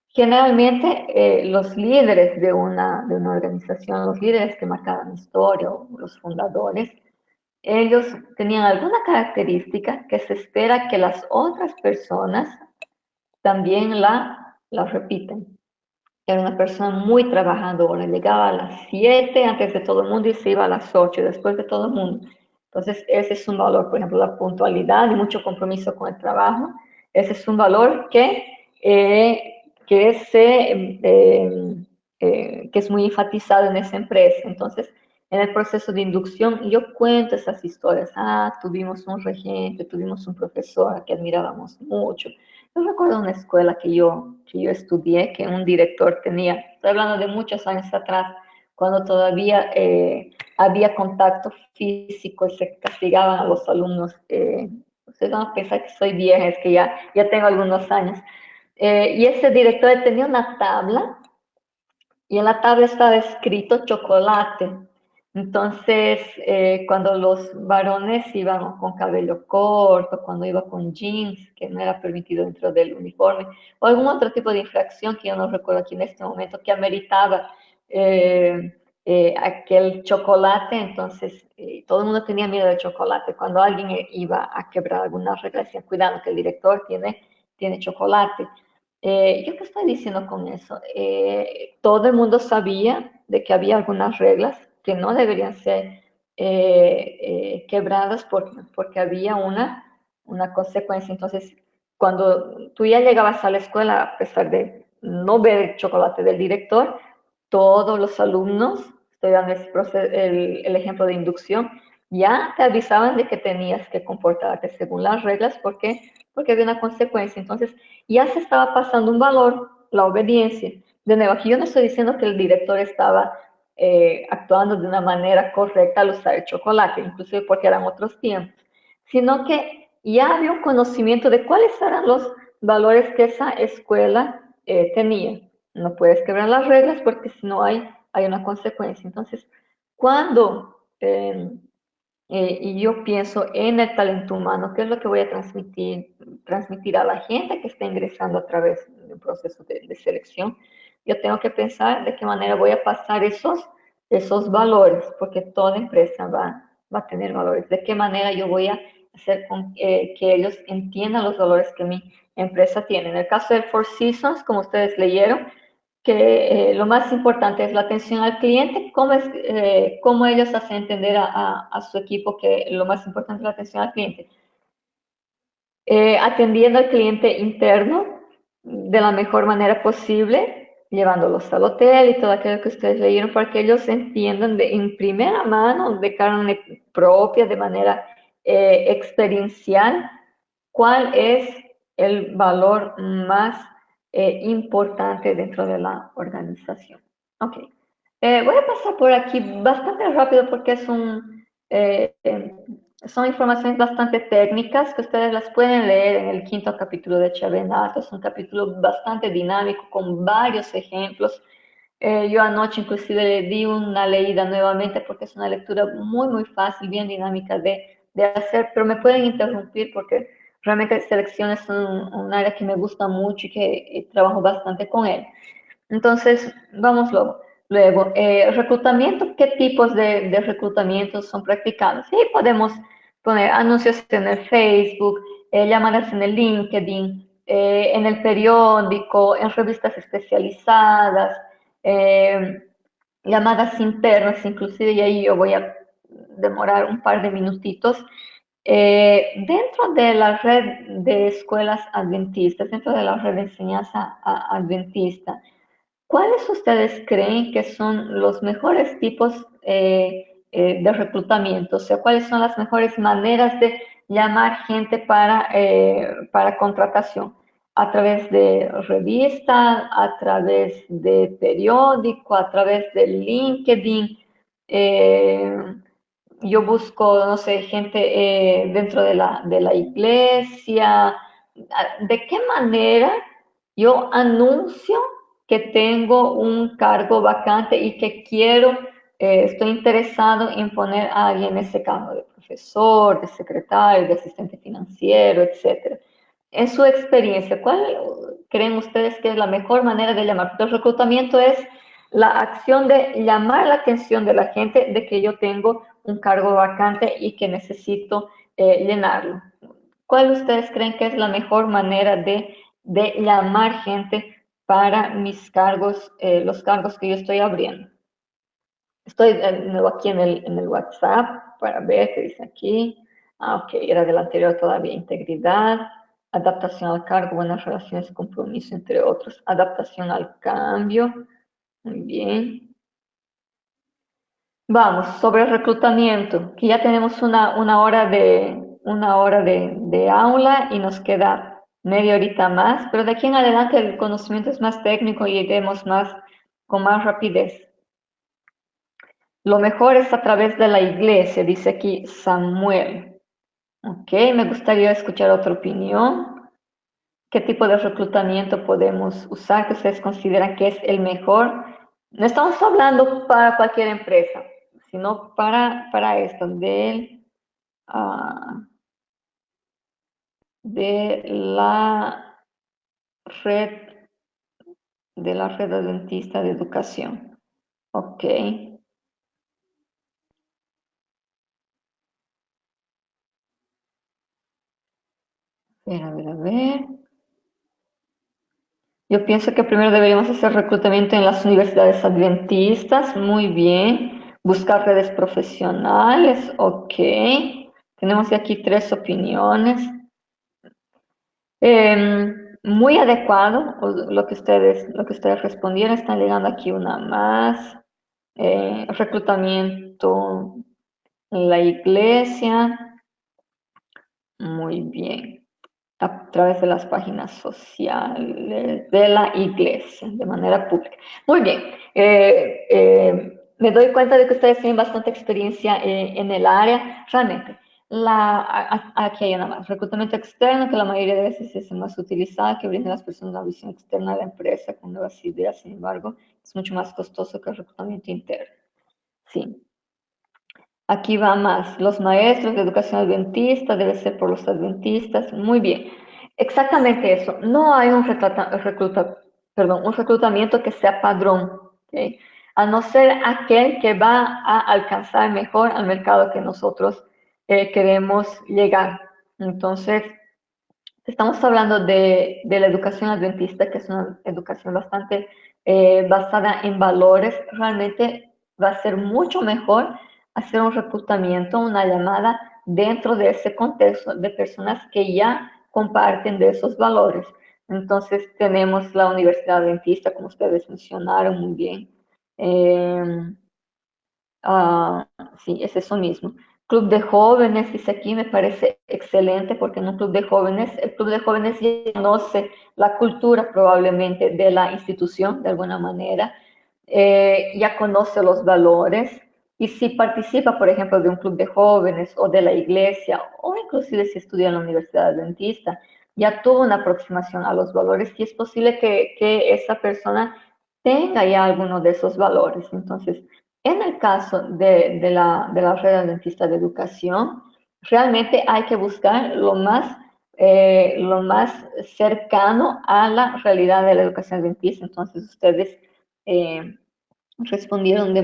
Generalmente los líderes de una organización, los líderes que marcaban historia o los fundadores, ellos tenían alguna característica que se espera que las otras personas también la repiten. Era una persona muy trabajadora, llegaba a las 7 antes de todo el mundo y se iba a las 8 después de todo el mundo. Entonces, ese es un valor, por ejemplo, la puntualidad y mucho compromiso con el trabajo. Ese es un valor que es muy enfatizado en esa empresa. Entonces, en el proceso de inducción, yo cuento esas historias. Ah, tuvimos un regente, tuvimos un profesor que admirábamos mucho. Yo recuerdo una escuela que yo estudié, que un director tenía, estoy hablando de muchos años atrás, cuando todavía había contacto físico y se castigaban a los alumnos. Ustedes van a pensar que soy vieja, es que ya tengo algunos años. Y ese director tenía una tabla y en la tabla estaba escrito chocolate. Entonces, cuando los varones iban con cabello corto, cuando iba con jeans, que no era permitido dentro del uniforme, o algún otro tipo de infracción que yo no recuerdo aquí en este momento, que ameritaba aquel chocolate, entonces todo el mundo tenía miedo del chocolate. Cuando alguien iba a quebrar alguna regla, decían, cuidado, que el director tiene chocolate. ¿Yo qué estoy diciendo con eso? Todo el mundo sabía de que había algunas reglas que no deberían ser quebradas porque había una consecuencia. Entonces, cuando tú ya llegabas a la escuela, a pesar de no ver el chocolate del director, todos los alumnos, estoy dando el ejemplo de inducción, ya te avisaban de que tenías que comportarte según las reglas porque había una consecuencia. Entonces, ya se estaba pasando un valor, la obediencia. De nuevo, aquí yo no estoy diciendo que el director estaba actuando de una manera correcta al usar el chocolate, inclusive porque eran otros tiempos, sino que ya había un conocimiento de cuáles eran los valores que esa escuela tenía. No puedes quebrar las reglas porque si no hay una consecuencia. Entonces, cuando y yo pienso en el talento humano, qué es lo que voy a transmitir a la gente que está ingresando a través del proceso de selección. Yo tengo que pensar de qué manera voy a pasar esos valores, porque toda empresa va a tener valores. De qué manera yo voy a hacer que ellos entiendan los valores que mi empresa tiene. En el caso del Four Seasons, como ustedes leyeron, que lo más importante es la atención al cliente, cómo ellos hacen entender a su equipo que lo más importante es la atención al cliente. Atendiendo al cliente interno de la mejor manera posible, llevándolos al hotel y todo aquello que ustedes leyeron para que ellos entiendan en primera mano, de carne propia, de manera experiencial, cuál es el valor más importante dentro de la organización. Ok. Voy a pasar por aquí bastante rápido porque son informaciones bastante técnicas que ustedes las pueden leer en el quinto capítulo de Chavenato. Es un capítulo bastante dinámico con varios ejemplos. Yo anoche inclusive le di una leída nuevamente porque es una lectura muy, muy fácil, bien dinámica de hacer, pero me pueden interrumpir porque realmente selección es un área que me gusta mucho y que trabajo bastante con él. Entonces, vamos luego. Reclutamiento, ¿qué tipos de reclutamientos son practicados? Sí, podemos poner anuncios en el Facebook, llamadas en el LinkedIn, en el periódico, en revistas especializadas, eh, llamadas internas, inclusive, y ahí yo voy a demorar un par de minutitos. Dentro de la red de escuelas adventistas, dentro de la red de enseñanza adventista, ¿cuáles ustedes creen que son los mejores tipos de reclutamiento? O sea, ¿cuáles son las mejores maneras de llamar gente para contratación? A través de revista, a través de periódico, a través de LinkedIn. yo busco, no sé, gente dentro de la iglesia. ¿De qué manera yo anuncio que tengo un cargo vacante y que quiero, estoy interesado en poner a alguien en ese cargo de profesor, de secretario, de asistente financiero, etcétera? En su experiencia, ¿cuál creen ustedes que es la mejor manera de llamar? Porque el reclutamiento es la acción de llamar la atención de la gente de que yo tengo un cargo vacante y que necesito llenarlo. ¿Cuál ustedes creen que es la mejor manera de llamar gente para mis cargos, los cargos que yo estoy abriendo? Estoy de nuevo aquí en el WhatsApp para ver qué dice aquí. Ah, ok, era del anterior todavía. Integridad, adaptación al cargo, buenas relaciones, compromiso, entre otros. Adaptación al cambio. Muy bien. Vamos, sobre el reclutamiento, que ya tenemos una hora de aula y nos queda media horita más, pero de aquí en adelante el conocimiento es más técnico y iremos más con más rapidez. Lo mejor es a través de la iglesia, dice aquí Samuel. Ok, me gustaría escuchar otra opinión. ¿Qué tipo de reclutamiento podemos usar que ustedes consideran que es el mejor? No estamos hablando para cualquier empresa, sino para esto, ah, de la red, de la red adventista de educación. Ok. A ver. Yo pienso que primero deberíamos hacer reclutamiento en las universidades adventistas, muy bien. Buscar redes profesionales, ok. Tenemos aquí 3 opiniones. Muy adecuado lo que ustedes respondieron. Están llegando aquí una más. Reclutamiento en la iglesia, muy bien. A través de las páginas sociales de la iglesia, de manera pública. Muy bien. Me doy cuenta de que ustedes tienen bastante experiencia en el área. Realmente, aquí hay una más. Reclutamiento externo, que la mayoría de veces es el más utilizado, que brinda a las personas una visión externa de la empresa con nuevas ideas. Sin embargo, es mucho más costoso que el reclutamiento interno. Sí. Aquí va más. Los maestros de educación adventista debe ser por los adventistas. Muy bien. Exactamente eso. No hay un reclutamiento que sea padrón. ¿Okay? A no ser aquel que va a alcanzar mejor al mercado que nosotros queremos llegar. Entonces, estamos hablando de la educación adventista, que es una educación bastante basada en valores. Realmente va a ser mucho mejor hacer un reclutamiento, una llamada dentro de ese contexto de personas que ya comparten de esos valores. Entonces tenemos la Universidad Adventista, como ustedes mencionaron muy bien. Sí, es eso mismo. Club de jóvenes, dice aquí, me parece excelente porque en un club de jóvenes, el club de jóvenes ya conoce la cultura probablemente de la institución de alguna manera, ya conoce los valores y si participa, por ejemplo, de un club de jóvenes o de la iglesia o inclusive si estudia en la Universidad Adventista, ya tuvo una aproximación a los valores y es posible que esa persona tenga ya alguno de esos valores. Entonces, en el caso de la red adventista de educación, realmente hay que buscar lo más cercano a la realidad de la educación adventista. Entonces, ustedes respondieron de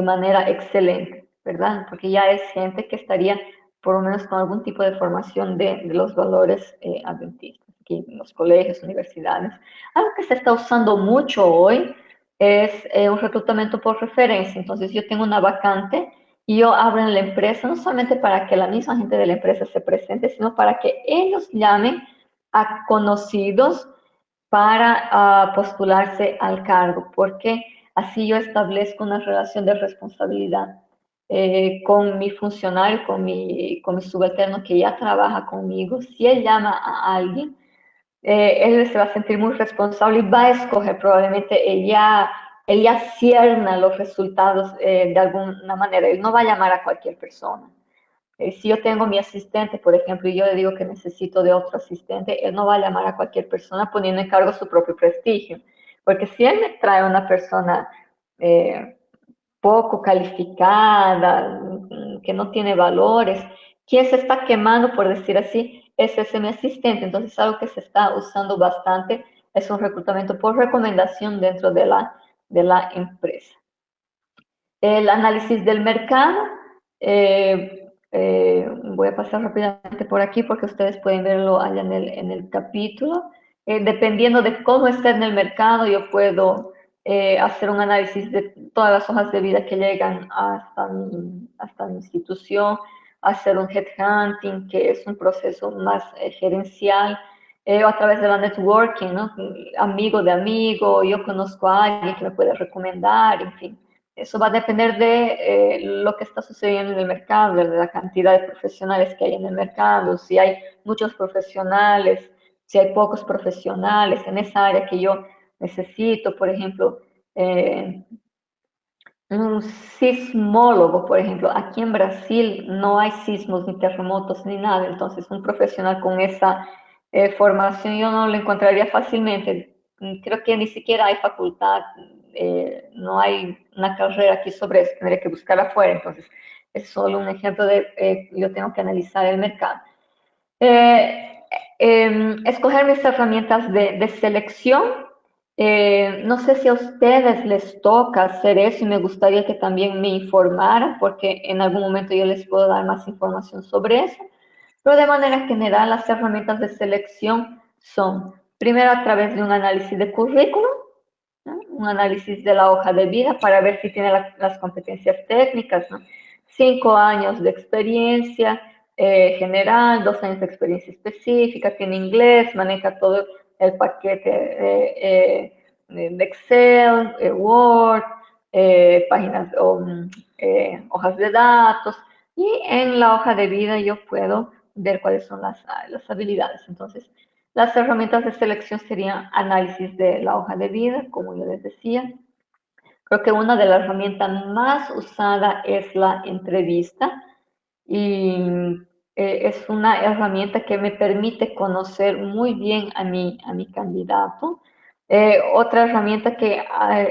manera excelente, ¿verdad? Porque ya es gente que estaría por lo menos con algún tipo de formación de los valores adventistas, aquí en los colegios, universidades. Algo que se está usando mucho hoy es un reclutamiento por referencia. Entonces, yo tengo una vacante y yo abro en la empresa, no solamente para que la misma gente de la empresa se presente, sino para que ellos llamen a conocidos para postularse al cargo, porque así yo establezco una relación de responsabilidad con mi funcionario, con mi subalterno que ya trabaja conmigo. Si él llama a alguien, él se va a sentir muy responsable y va a escoger probablemente ya él ya cierna los resultados de alguna manera. Él no va a llamar a cualquier persona. Si yo tengo mi asistente, por ejemplo, y yo le digo que necesito de otro asistente, él no va a llamar a cualquier persona poniendo en cargo su propio prestigio. Porque si él me trae una persona poco calificada, que no tiene valores, quien se está quemando, por decir así, es ese mi asistente. Entonces, algo que se está usando bastante es un reclutamiento por recomendación dentro de la empresa. El análisis del mercado, voy a pasar rápidamente por aquí porque ustedes pueden verlo allá en el capítulo. Dependiendo de cómo esté en el mercado, yo puedo hacer un análisis de todas las hojas de vida que llegan hasta mi institución, hacer un headhunting, que es un proceso más gerencial, o a través de la networking, ¿no? Amigo de amigo, yo conozco a alguien que me puede recomendar, en fin. Eso va a depender de lo que está sucediendo en el mercado, de la cantidad de profesionales que hay en el mercado, si hay muchos profesionales, si hay pocos profesionales en esa área que yo necesito, por ejemplo, un sismólogo, por ejemplo. Aquí en Brasil no hay sismos ni terremotos ni nada, entonces un profesional con esa formación yo no lo encontraría fácilmente. Creo que ni siquiera hay facultad, no hay una carrera aquí sobre eso, tendría que buscar afuera, entonces es solo un ejemplo de yo tengo que analizar el mercado. Escoger mis herramientas de selección. No sé si a ustedes les toca hacer eso y me gustaría que también me informaran porque en algún momento yo les puedo dar más información sobre eso. Pero de manera general, las herramientas de selección son, primero, a través de un análisis de currículum, ¿no? Un análisis de la hoja de vida para ver si tiene las competencias técnicas, ¿no? 5 años de experiencia general, 2 años de experiencia específica, tiene inglés, maneja todo el paquete de Excel, Word, páginas o hojas de datos, y en la hoja de vida yo puedo ver cuáles son las habilidades. Entonces, las herramientas de selección serían análisis de la hoja de vida, como yo les decía. Creo que una de las herramientas más usadas es la entrevista y es una herramienta que me permite conocer muy bien a mi candidato. Otra herramienta que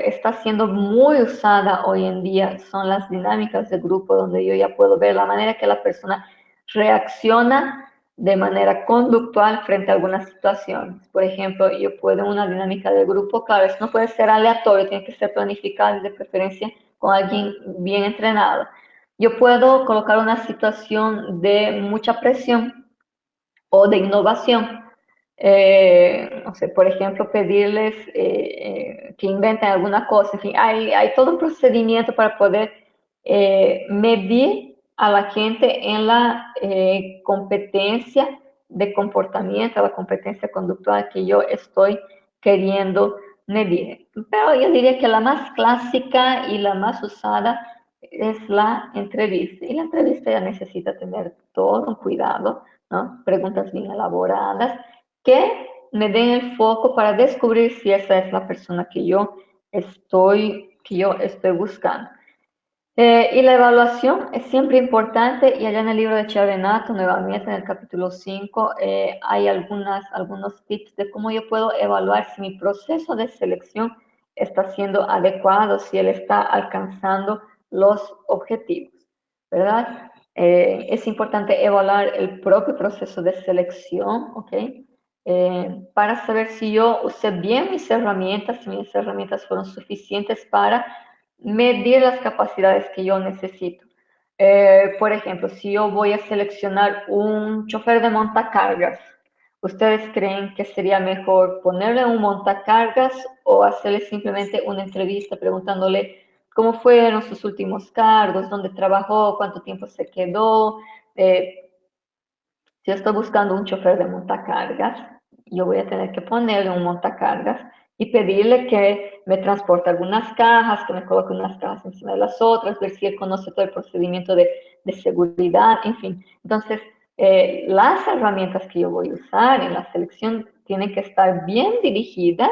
está siendo muy usada hoy en día son las dinámicas de grupo, donde yo ya puedo ver la manera que la persona reacciona de manera conductual frente a algunas situaciones. Por ejemplo, yo puedo en una dinámica de grupo, claro, eso no puede ser aleatorio, tiene que ser planificado y de preferencia con alguien bien entrenado. Yo puedo colocar una situación de mucha presión o de innovación. No sé, por ejemplo, pedirles que inventen alguna cosa. En fin, hay todo un procedimiento para poder medir a la gente en la competencia de comportamiento, la competencia conductual que yo estoy queriendo medir. Pero yo diría que la más clásica y la más usada es la entrevista. Y la entrevista ya necesita tener todo un cuidado, ¿no? Preguntas bien elaboradas que me den el foco para descubrir si esa es la persona que yo estoy buscando. Y la evaluación es siempre importante, y allá en el libro de Chiavenato, nuevamente en el capítulo 5, hay algunos tips de cómo yo puedo evaluar si mi proceso de selección está siendo adecuado, si él está alcanzando los objetivos, ¿verdad? Es importante evaluar el propio proceso de selección, ¿ok? Para saber si yo usé bien mis herramientas, si mis herramientas fueron suficientes para medir las capacidades que yo necesito. Por ejemplo, si yo voy a seleccionar un chofer de montacargas, ¿ustedes creen que sería mejor ponerle un montacargas o hacerle simplemente una entrevista preguntándole cómo fueron sus últimos cargos, dónde trabajó, cuánto tiempo se quedó? Si yo estoy buscando un chofer de montacargas, yo voy a tener que ponerle un montacargas y pedirle que me transporte algunas cajas, que me coloque unas cajas encima de las otras, ver si él conoce todo el procedimiento de seguridad, en fin. Entonces, las herramientas que yo voy a usar en la selección tienen que estar bien dirigidas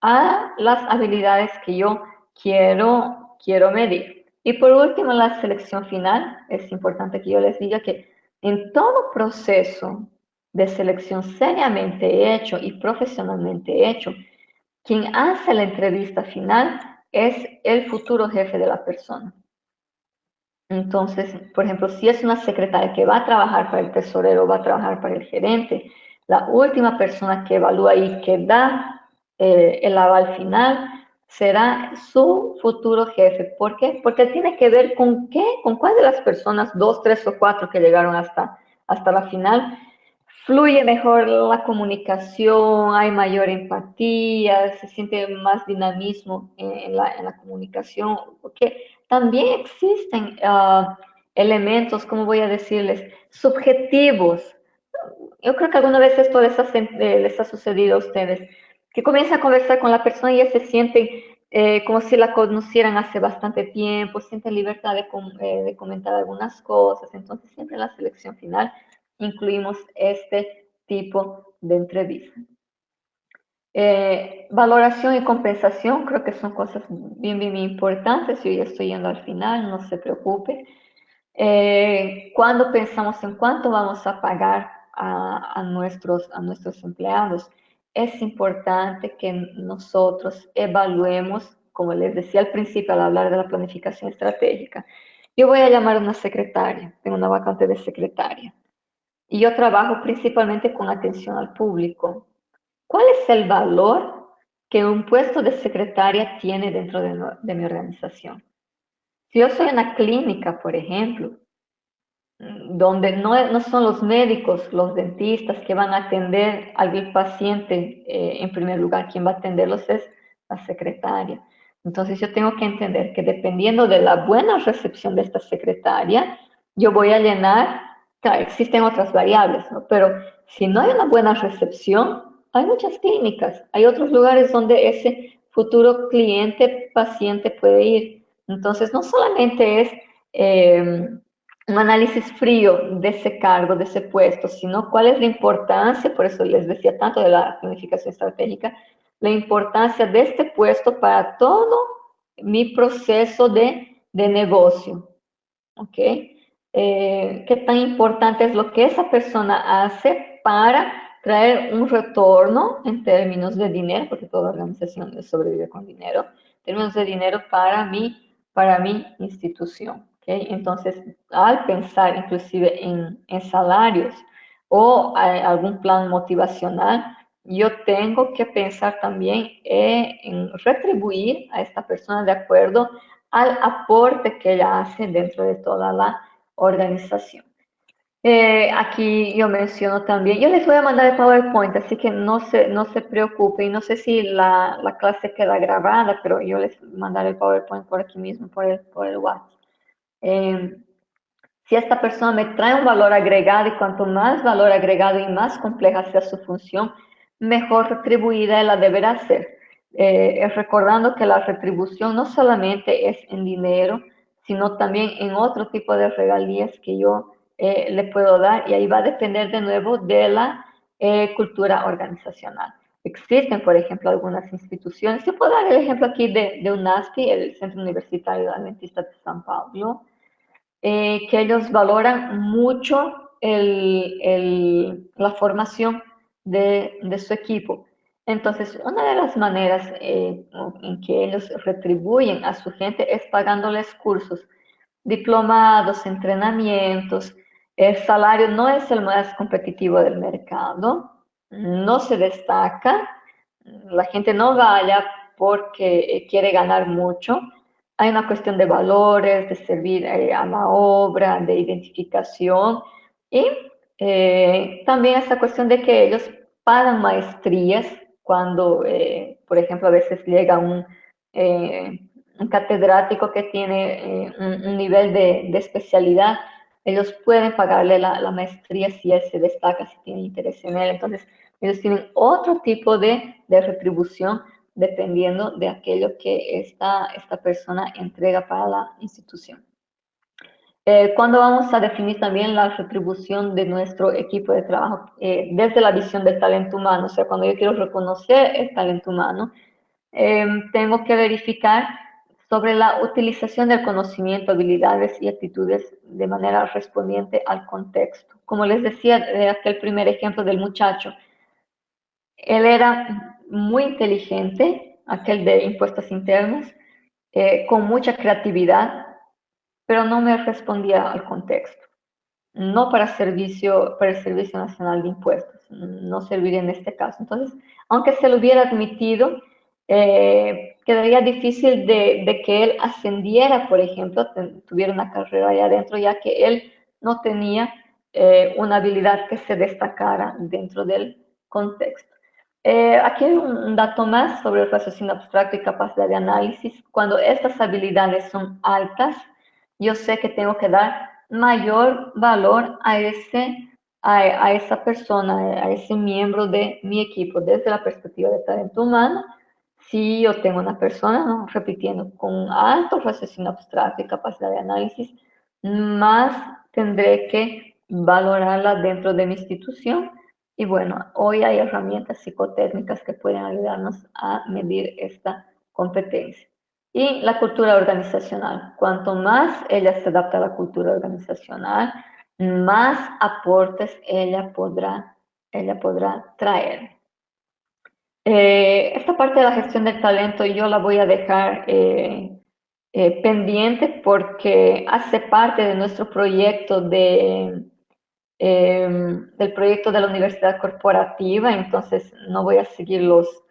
a las habilidades que yo quiero medir. Y por último, la selección final. Es importante que yo les diga que en todo proceso de selección seriamente hecho y profesionalmente hecho, quien hace la entrevista final es el futuro jefe de la persona. Entonces, por ejemplo, si es una secretaria que va a trabajar para el tesorero, va a trabajar para el gerente, la última persona que evalúa y que da el aval final será su futuro jefe. ¿Por qué? Porque tiene que ver con qué, con cuál de las personas, 2, 3 o 4 que llegaron hasta la final, fluye mejor la comunicación, hay mayor empatía, se siente más dinamismo en la comunicación, porque también existen elementos, ¿cómo voy a decirles?, subjetivos. Yo creo que alguna vez esto les ha sucedido a ustedes, que comienzan a conversar con la persona y ya se sienten como si la conocieran hace bastante tiempo, sienten libertad de comentar algunas cosas. Entonces, siempre en la selección final incluimos este tipo de entrevista. Valoración y compensación, creo que son cosas bien importantes. Yo ya estoy yendo al final, no se preocupe. Cuando pensamos en cuánto vamos a pagar a nuestros empleados, es importante que nosotros evaluemos, como les decía al principio al hablar de la planificación estratégica. Yo voy a llamar a una secretaria, tengo una vacante de secretaria, y yo trabajo principalmente con atención al público. ¿Cuál es el valor que un puesto de secretaria tiene dentro de mi organización? Si yo soy una clínica, por ejemplo, donde no son los médicos, los dentistas que van a atender al paciente en primer lugar, quien va a atenderlos es la secretaria. Entonces yo tengo que entender que dependiendo de la buena recepción de esta secretaria, yo voy a llenar, claro, existen otras variables, ¿no? Pero si no hay una buena recepción, hay muchas clínicas, hay otros lugares donde ese futuro cliente, paciente puede ir. Entonces no solamente es un análisis frío de ese cargo, de ese puesto, sino cuál es la importancia, por eso les decía tanto de la planificación estratégica, la importancia de este puesto para todo mi proceso de negocio, ¿ok? ¿Qué tan importante es lo que esa persona hace para traer un retorno en términos de dinero, porque toda organización sobrevive con dinero, en términos de dinero para mi institución? ¿Okay? Entonces, al pensar inclusive en salarios o algún plan motivacional, yo tengo que pensar también en retribuir a esta persona de acuerdo al aporte que ella hace dentro de toda la organización. Aquí yo menciono también, yo les voy a mandar el PowerPoint, así que no se preocupen. No sé si la clase queda grabada, pero yo les mandaré el PowerPoint por aquí mismo, por el WhatsApp. Si esta persona me trae un valor agregado, y cuanto más valor agregado y más compleja sea su función, mejor retribuida la deberá ser. Recordando que la retribución no solamente es en dinero, sino también en otro tipo de regalías que yo le puedo dar, y ahí va a depender de nuevo de la cultura organizacional. Existen, por ejemplo, algunas instituciones. Yo puedo dar el ejemplo aquí de UNASPI, el Centro Universitario Adventista de San Pablo, que ellos valoran mucho la formación de su equipo. Entonces, una de las maneras en que ellos retribuyen a su gente es pagándoles cursos, diplomados, entrenamientos. El salario no es el más competitivo del mercado, no se destaca, la gente no vaya porque quiere ganar mucho. Hay una cuestión de valores, de servir a la obra, de identificación, y también esta cuestión de que ellos pagan maestrías cuando, por ejemplo, a veces llega un catedrático que tiene un nivel de especialidad. Ellos pueden pagarle la maestría si él se destaca, si tiene interés en él. Entonces, ellos tienen otro tipo de retribución dependiendo de aquello que esta persona entrega para la institución. ¿Cuándo vamos a definir también la retribución de nuestro equipo de trabajo? Desde la visión del talento humano, o sea, cuando yo quiero reconocer el talento humano, tengo que verificar sobre la utilización del conocimiento, habilidades y actitudes de manera respondiente al contexto. Como les decía de aquel primer ejemplo del muchacho, él era muy inteligente, aquel de impuestos internos, con mucha creatividad, pero no me respondía al contexto. No para el Servicio Nacional de Impuestos, no serviría en este caso. Entonces, aunque se lo hubiera admitido, quedaría difícil de que él ascendiera, por ejemplo, tuviera una carrera ahí adentro, ya que él no tenía una habilidad que se destacara dentro del contexto. Aquí hay un dato más sobre el raciocinio abstracto y capacidad de análisis. Cuando estas habilidades son altas, yo sé que tengo que dar mayor valor a esa persona, a ese miembro de mi equipo, desde la perspectiva de talento humano. Si yo tengo una persona, ¿no?, repitiendo, con alto raciocinio abstracto y capacidad de análisis, más tendré que valorarla dentro de mi institución. Y bueno, hoy hay herramientas psicotécnicas que pueden ayudarnos a medir esta competencia. Y la cultura organizacional. Cuanto más ella se adapta a la cultura organizacional, más aportes ella podrá traer. Esta parte de la gestión del talento yo la voy a dejar pendiente porque hace parte de nuestro proyecto del proyecto de la universidad corporativa, entonces no voy a seguir los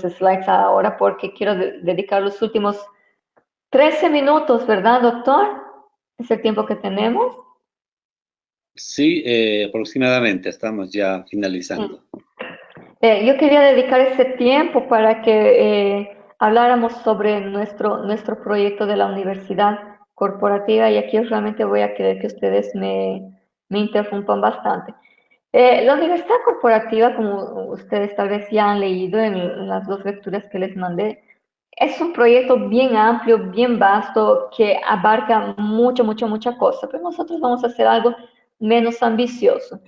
slides ahora porque quiero dedicar los últimos 13 minutos, ¿verdad, doctor? Es el tiempo que tenemos. Sí, aproximadamente, estamos ya finalizando. Yo quería dedicar ese tiempo para que habláramos sobre nuestro proyecto de la universidad corporativa y aquí realmente voy a querer que ustedes me interrumpan bastante. La universidad corporativa, como ustedes tal vez ya han leído en las dos lecturas que les mandé, es un proyecto bien amplio, bien vasto, que abarca mucha cosa, pero nosotros vamos a hacer algo menos ambicioso.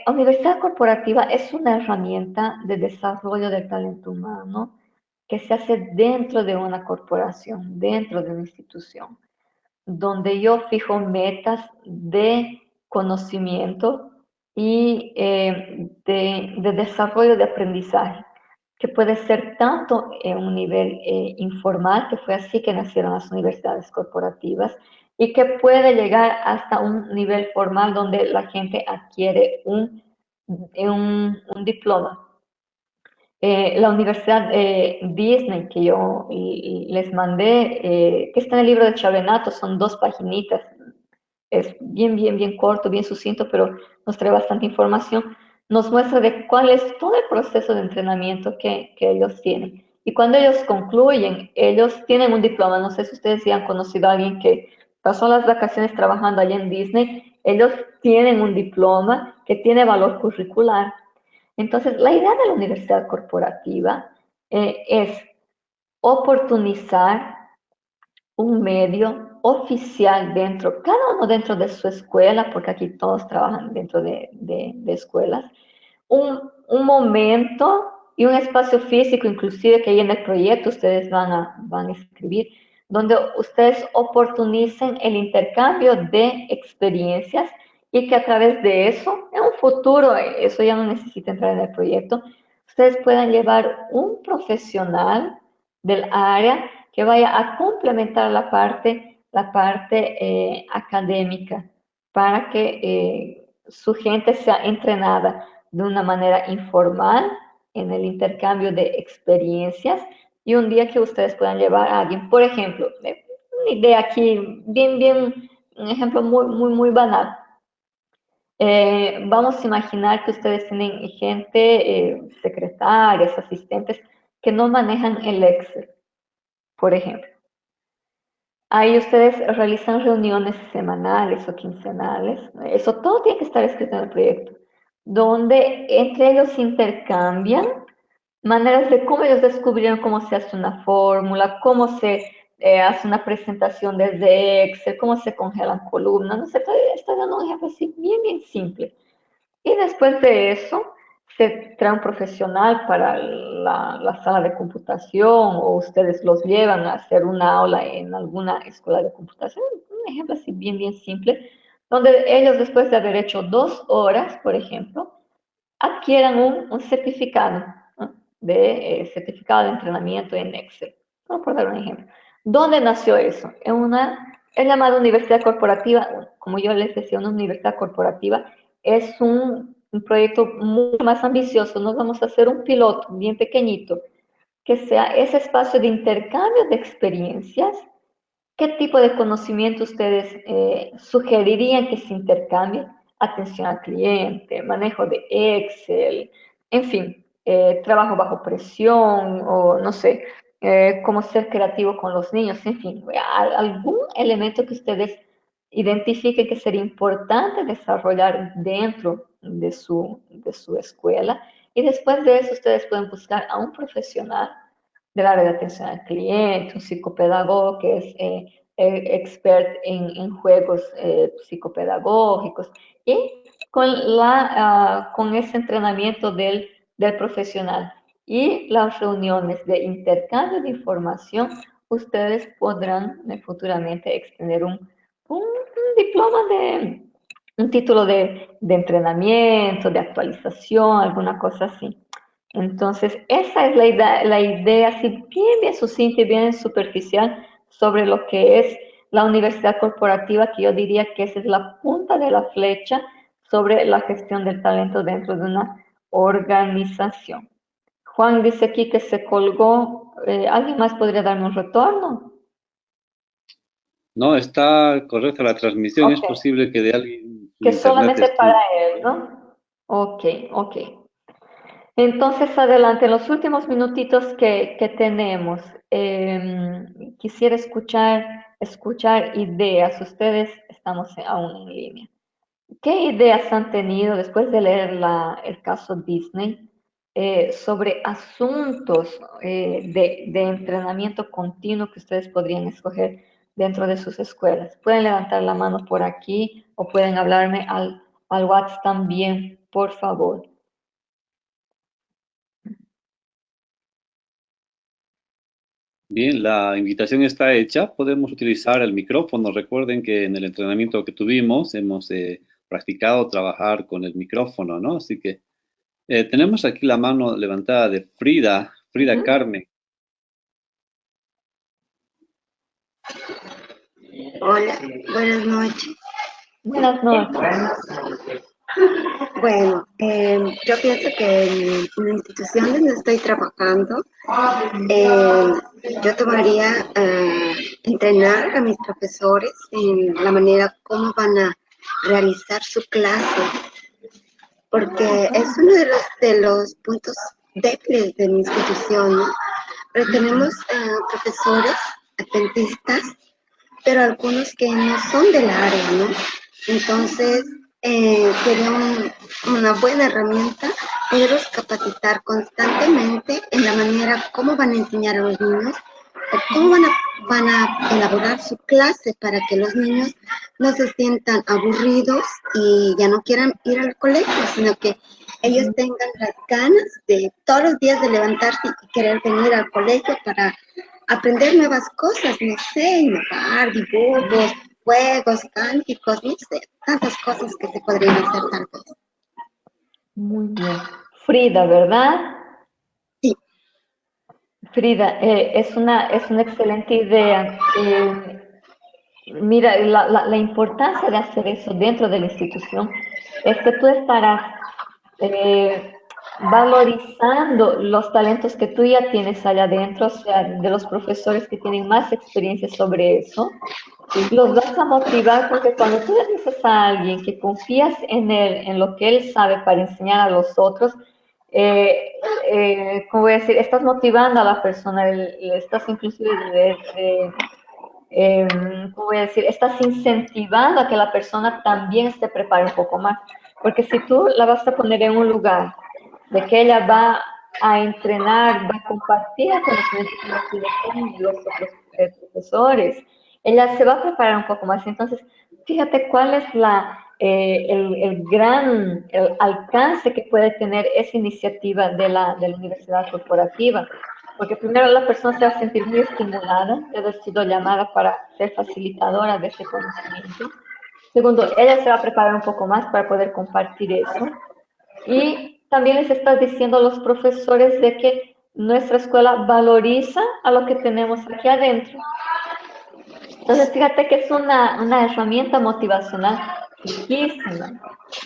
Universidad corporativa es una herramienta de desarrollo del talento humano que se hace dentro de una corporación, dentro de una institución, donde yo fijo metas de conocimiento y de desarrollo de aprendizaje, que puede ser tanto en un nivel informal, que fue así que nacieron las universidades corporativas, y que puede llegar hasta un nivel formal donde la gente adquiere un diploma. La Universidad Disney que yo les mandé, que está en el libro de Chavenato, son 2 paginitas, es bien corto, bien sucinto, pero nos trae bastante información, nos muestra de cuál es todo el proceso de entrenamiento que ellos tienen. Y cuando ellos concluyen, ellos tienen un diploma. No sé si ustedes ya han conocido a alguien que pasó las vacaciones trabajando allá en Disney. Ellos tienen un diploma que tiene valor curricular. Entonces, la idea de la universidad corporativa es oportunizar un medio oficial dentro, cada uno dentro de su escuela, porque aquí todos trabajan dentro de escuelas, un momento y un espacio físico, inclusive que ahí en el proyecto ustedes van a escribir, donde ustedes oportunicen el intercambio de experiencias y que a través de eso, en un futuro, eso ya no necesita entrar en el proyecto, ustedes puedan llevar un profesional del área que vaya a complementar la parte académica para que su gente sea entrenada de una manera informal en el intercambio de experiencias y un día que ustedes puedan llevar a alguien, por ejemplo, una idea aquí, un ejemplo muy banal. Vamos a imaginar que ustedes tienen gente, secretarias, asistentes, que no manejan el Excel, por ejemplo. Ahí ustedes realizan reuniones semanales o quincenales, eso todo tiene que estar escrito en el proyecto, donde entre ellos intercambian maneras de cómo ellos descubrieron cómo se hace una fórmula, cómo se hace una presentación desde Excel, cómo se congelan columnas, no sé, estoy dando un ejemplo así bien simple. Y después de eso, ¿Se trae un profesional para la sala de computación o ustedes los llevan a hacer una aula en alguna escuela de computación? Un ejemplo así bien simple, donde ellos después de haber hecho 2 horas, por ejemplo, adquieran un certificado, ¿no? De certificado de entrenamiento en Excel. Vamos por dar un ejemplo. ¿Dónde nació eso? Es llamada universidad corporativa, como yo les decía, una universidad corporativa es un proyecto mucho más ambicioso. Nos vamos a hacer un piloto bien pequeñito, que sea ese espacio de intercambio de experiencias. ¿Qué tipo de conocimiento ustedes sugerirían que se intercambie? Atención al cliente, manejo de Excel, en fin, trabajo bajo presión o no sé, cómo ser creativo con los niños, en fin, algún elemento que ustedes identifiquen que sería importante desarrollar dentro de su escuela y después de eso ustedes pueden buscar a un profesional del área de atención al cliente, un psicopedagogo que es expert en juegos psicopedagógicos y con ese entrenamiento del profesional y las reuniones de intercambio de información, ustedes podrán futuramente extender un diploma un título de entrenamiento, de actualización, alguna cosa así. Entonces, esa es la idea así bien sucinta y bien superficial sobre lo que es la universidad corporativa, que yo diría que esa es la punta de la flecha sobre la gestión del talento dentro de una organización. Juan dice aquí que se colgó. ¿Alguien más podría darme un retorno? No, está correcta la transmisión. Es Ok, posible que de alguien su que internet solamente para esté. él, ¿no? Ok. Entonces, adelante, en los últimos minutitos que tenemos, quisiera escuchar ideas. Ustedes estamos aún en línea. ¿Qué ideas han tenido después de leer el caso Disney sobre asuntos de entrenamiento continuo que ustedes podrían escoger dentro de sus escuelas? Pueden levantar la mano por aquí o pueden hablarme al WhatsApp también, por favor. Bien, la invitación está hecha. Podemos utilizar el micrófono. Recuerden que en el entrenamiento que tuvimos hemos practicado trabajar con el micrófono, ¿no? Así que tenemos aquí la mano levantada de Frida Ujú. Carmen. Hola, buenas noches. Buenas noches. Bueno, yo pienso que en la institución donde estoy trabajando, eh, yo tomaría entrenar a mis profesores en la manera como van a realizar su clase, porque es uno de los puntos débiles de mi institución, ¿no? Pero tenemos profesores adventistas, pero algunos que no son del área, ¿no? Entonces, sería una buena herramienta poderlos capacitar constantemente en la manera como van a enseñar a los niños o cómo van a elaborar su clase para que los niños no se sientan aburridos y ya no quieran ir al colegio, sino que ellos tengan las ganas de todos los días de levantarse y querer venir al colegio para aprender nuevas cosas, no sé, innovar, dibujos, juegos, cánticos, no sé, tantas cosas que se podrían hacer tal vez. Muy bien. Frida, ¿verdad? Sí, Frida, es una excelente idea. Mira, la importancia de hacer eso dentro de la institución es que tú estarás eh, valorizando los talentos que tú ya tienes allá adentro, o sea, de los profesores que tienen más experiencia sobre eso. Los vas a motivar porque cuando tú le dices a alguien que confías en él, en lo que él sabe para enseñar a los otros, eh, ¿cómo voy a decir? Estás motivando a la persona, le estás inclusive ¿cómo voy a decir? Estás incentivando a que la persona también se prepare un poco más. Porque si tú la vas a poner en un lugar de que ella va a entrenar, va a compartir el conocimiento con los otros profesores, ella se va a preparar un poco más. Entonces, fíjate cuál es el alcance que puede tener esa iniciativa de la universidad corporativa. Porque primero la persona se va a sentir muy estimulada de haber sido llamada para ser facilitadora de ese conocimiento. Segundo, ella se va a preparar un poco más para poder compartir eso. Y también les está diciendo a los profesores de que nuestra escuela valoriza a lo que tenemos aquí adentro. Entonces, fíjate que es una herramienta motivacional riquísima.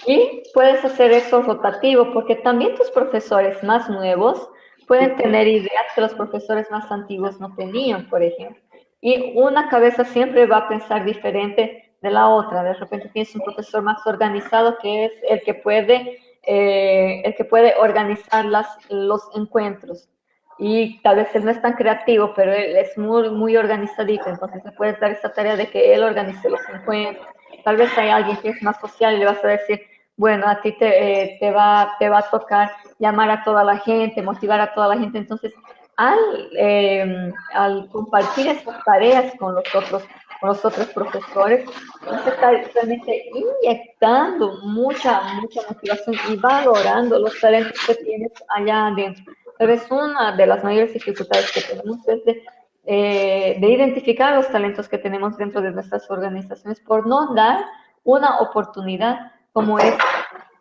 Y puedes hacer eso rotativo, porque también tus profesores más nuevos pueden tener ideas que los profesores más antiguos no tenían, por ejemplo. Y una cabeza siempre va a pensar diferente de la otra. De repente tienes un profesor más organizado que es el que puede organizar los encuentros. Y tal vez él no es tan creativo, pero él es muy, muy organizadito, entonces le puedes dar esa tarea de que él organice los encuentros. Tal vez hay alguien que es más social y le vas a decir, bueno, a ti te va a tocar llamar a toda la gente, motivar a toda la gente. Entonces, al compartir esas tareas con los otros profesores, vas a estar realmente inyectando mucha motivación y valorando los talentos que tienes allá adentro. Tal vez una de las mayores dificultades que tenemos es de identificar los talentos que tenemos dentro de nuestras organizaciones por no dar una oportunidad como es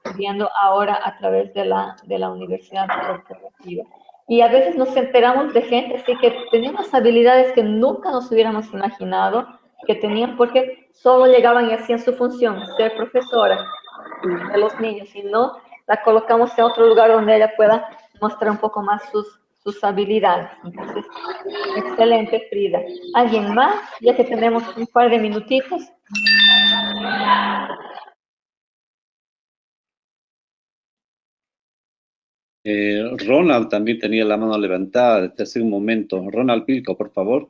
estudiando ahora a través de la universidad corporativa. Y a veces nos enteramos de gente así que tenemos habilidades que nunca nos hubiéramos imaginado que tenían porque solo llegaban y hacían su función, ser profesora de los niños, y no la colocamos en otro lugar donde ella pueda mostrar un poco más sus habilidades. Entonces, excelente, Frida. ¿Alguien más? Ya que tenemos un par de minutitos. Ronald también tenía la mano levantada desde hace un momento. Ronald Pilco, por favor.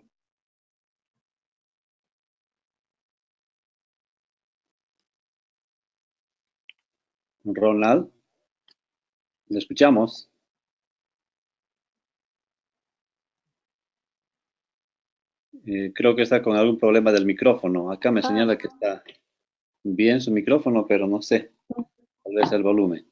Ronald, le escuchamos. Creo que está con algún problema del micrófono. Acá me señala que está bien su micrófono, pero no sé. Tal vez el volumen.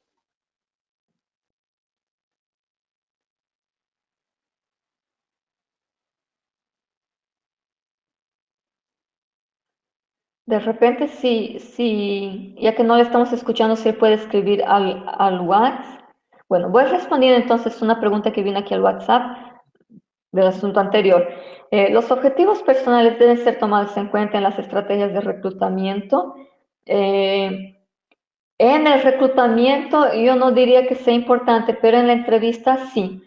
De repente, sí, ya que no le estamos escuchando, se puede escribir al WhatsApp. Bueno, voy respondiendo entonces una pregunta que viene aquí al WhatsApp del asunto anterior. Los objetivos personales deben ser tomados en cuenta en las estrategias de reclutamiento. En el reclutamiento yo no diría que sea importante, pero en la entrevista sí.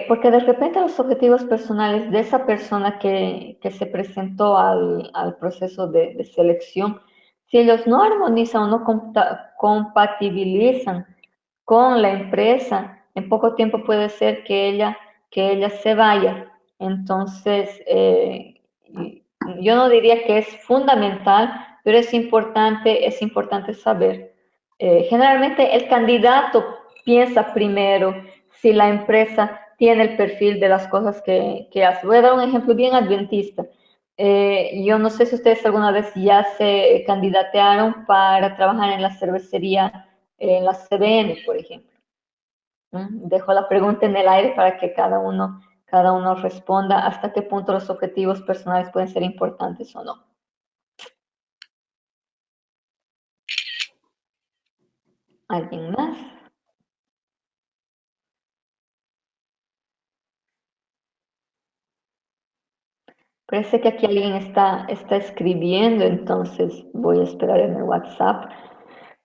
Porque de repente los objetivos personales de esa persona que se presentó al proceso de selección, si ellos no armonizan o no compatibilizan con la empresa, en poco tiempo puede ser que ella se vaya. Entonces, yo no diría que es fundamental, pero es importante saber. Generalmente el candidato piensa primero si la empresa tiene el perfil de las cosas que hace. Voy a dar un ejemplo bien adventista. Yo no sé si ustedes alguna vez ya se candidatearon para trabajar en la cervecería, en la CBN, por ejemplo. Dejo la pregunta en el aire para que cada uno responda hasta qué punto los objetivos personales pueden ser importantes o no. ¿Alguien más? Parece que aquí alguien está escribiendo, entonces voy a esperar en el WhatsApp.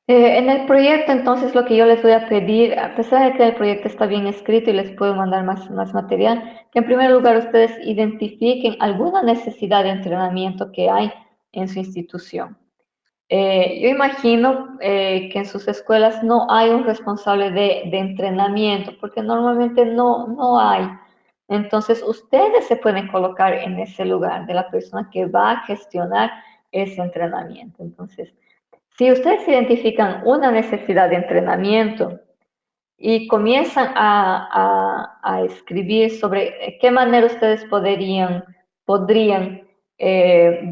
En el proyecto, entonces, lo que yo les voy a pedir, a pesar de que el proyecto está bien escrito y les puedo mandar más material, que en primer lugar ustedes identifiquen alguna necesidad de entrenamiento que hay en su institución. Yo imagino que en sus escuelas no hay un responsable de entrenamiento, porque normalmente no hay. Entonces, ustedes se pueden colocar en ese lugar de la persona que va a gestionar ese entrenamiento. Entonces, si ustedes identifican una necesidad de entrenamiento y comienzan a escribir sobre qué manera ustedes podrían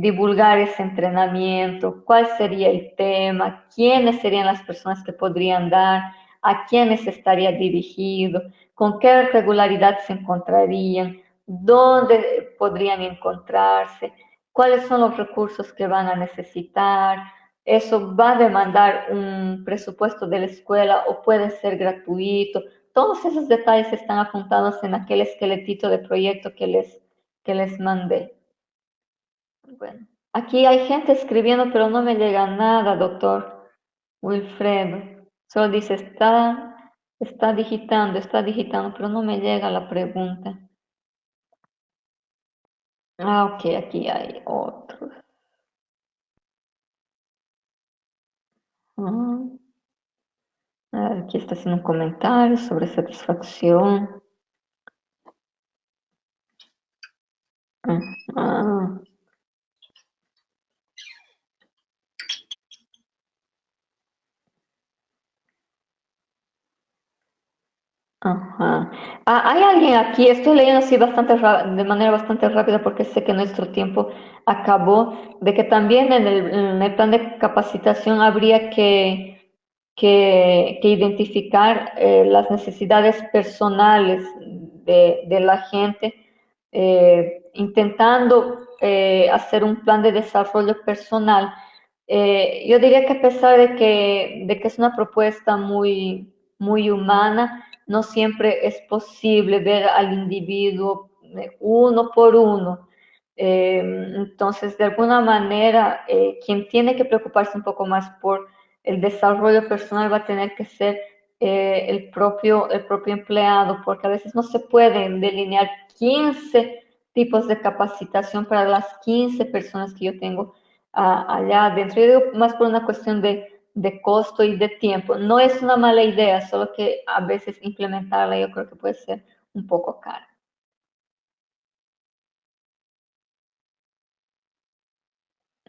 divulgar ese entrenamiento, cuál sería el tema, quiénes serían las personas que podrían dar, a quiénes estaría dirigido, con qué regularidad se encontrarían, dónde podrían encontrarse, cuáles son los recursos que van a necesitar. Eso va a demandar un presupuesto de la escuela o puede ser gratuito. Todos esos detalles están apuntados en aquel esqueletito de proyecto que les mandé. Bueno, aquí hay gente escribiendo, pero no me llega nada, doctor Wilfredo. Solo dice, está digitando, pero no me llega la pregunta. Ah, ok, aquí hay otro. Aquí está haciendo un comentario sobre satisfacción. Ah, ajá. Hay alguien aquí, estoy leyendo así de manera bastante rápida porque sé que nuestro tiempo acabó, de que también en el plan de capacitación habría que identificar las necesidades personales de la gente, intentando hacer un plan de desarrollo personal. Yo diría que a pesar de que es una propuesta muy humana, no siempre es posible ver al individuo uno por uno. Entonces, de alguna manera, quien tiene que preocuparse un poco más por el desarrollo personal va a tener que ser el propio empleado, porque a veces no se pueden delinear 15 tipos de capacitación para las 15 personas que yo tengo allá adentro. Yo digo más por una cuestión de costo y de tiempo. No es una mala idea, solo que a veces implementarla yo creo que puede ser un poco cara.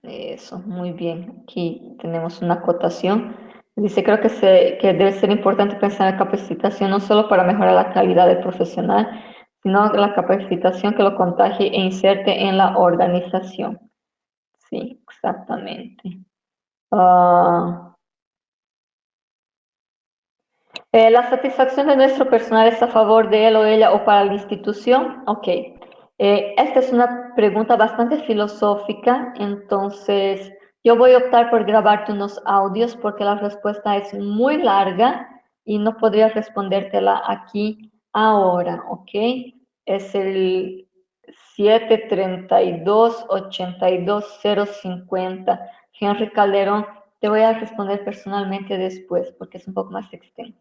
Eso, muy bien. Aquí tenemos una acotación. Dice, creo que debe ser importante pensar en la capacitación no solo para mejorar la calidad del profesional, sino la capacitación que lo contagie e inserte en la organización. Sí, exactamente. La satisfacción de nuestro personal es a favor de él o ella o para la institución. Ok. Esta es una pregunta bastante filosófica, entonces yo voy a optar por grabarte unos audios porque la respuesta es muy larga y no podría respondértela aquí ahora, ¿ok? Es el 732-82050. Henry Calderón, te voy a responder personalmente después porque es un poco más extenso.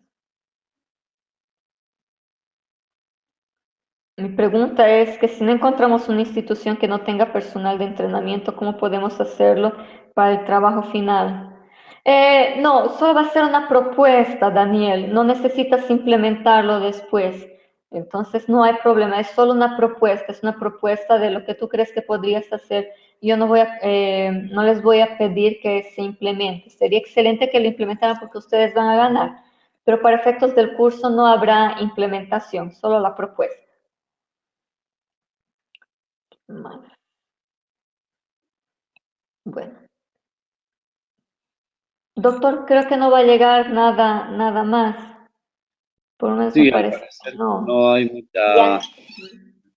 Mi pregunta es que si no encontramos una institución que no tenga personal de entrenamiento, ¿cómo podemos hacerlo para el trabajo final? No, solo va a ser una propuesta, Daniel. No necesitas implementarlo después. Entonces no hay problema, es solo una propuesta, es una propuesta de lo que tú crees que podrías hacer. Yo no les voy a pedir que se implemente. Sería excelente que lo implementaran porque ustedes van a ganar, pero para efectos del curso no habrá implementación, solo la propuesta. Bueno, doctor, creo que no va a llegar nada más. Por lo menos me Sí, al parece que parecer no. no hay Ya. mucha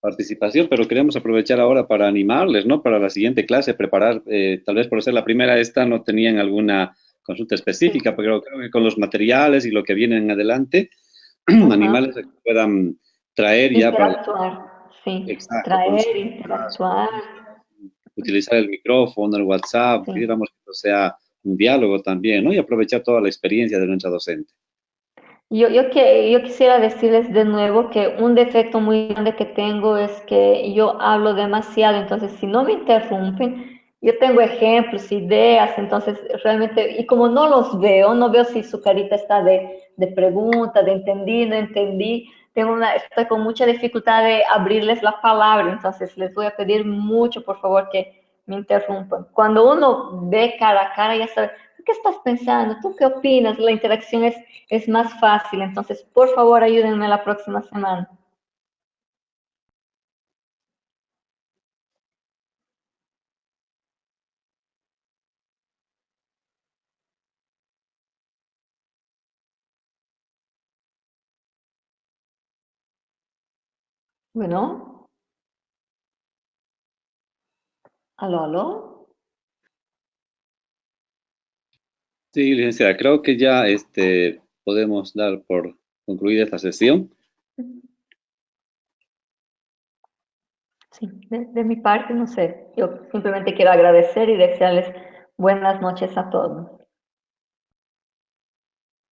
participación, pero queremos aprovechar ahora para animarles, ¿no? Para la siguiente clase, preparar, tal vez por ser la primera esta no tenían alguna consulta Sí. específica, pero creo que con los materiales y lo que viene en adelante, Ajá. animales que puedan traer ya para la, Interactuar, sí. exacto, con Traer, sus interactuar, utilizar el micrófono, el WhatsApp, sí. quisiéramos que esto sea un diálogo también, ¿no? Y aprovechar toda la experiencia de nuestra docente. Yo quisiera decirles de nuevo que un defecto muy grande que tengo es que yo hablo demasiado, entonces si no me interrumpen, yo tengo ejemplos, ideas, entonces realmente, y como no los veo, no veo si su carita está de pregunta, de entendí, no entendí, estoy con mucha dificultad de abrirles la palabra, entonces les voy a pedir mucho, por favor, que me interrumpan. Cuando uno ve cara a cara, ya sabe, ¿qué estás pensando? ¿Tú qué opinas? La interacción es más fácil. Entonces, por favor, ayúdenme la próxima semana. Bueno, aló, aló. Sí, licenciada, creo que ya podemos dar por concluida esta sesión. Sí, de mi parte, no sé, yo simplemente quiero agradecer y desearles buenas noches a todos.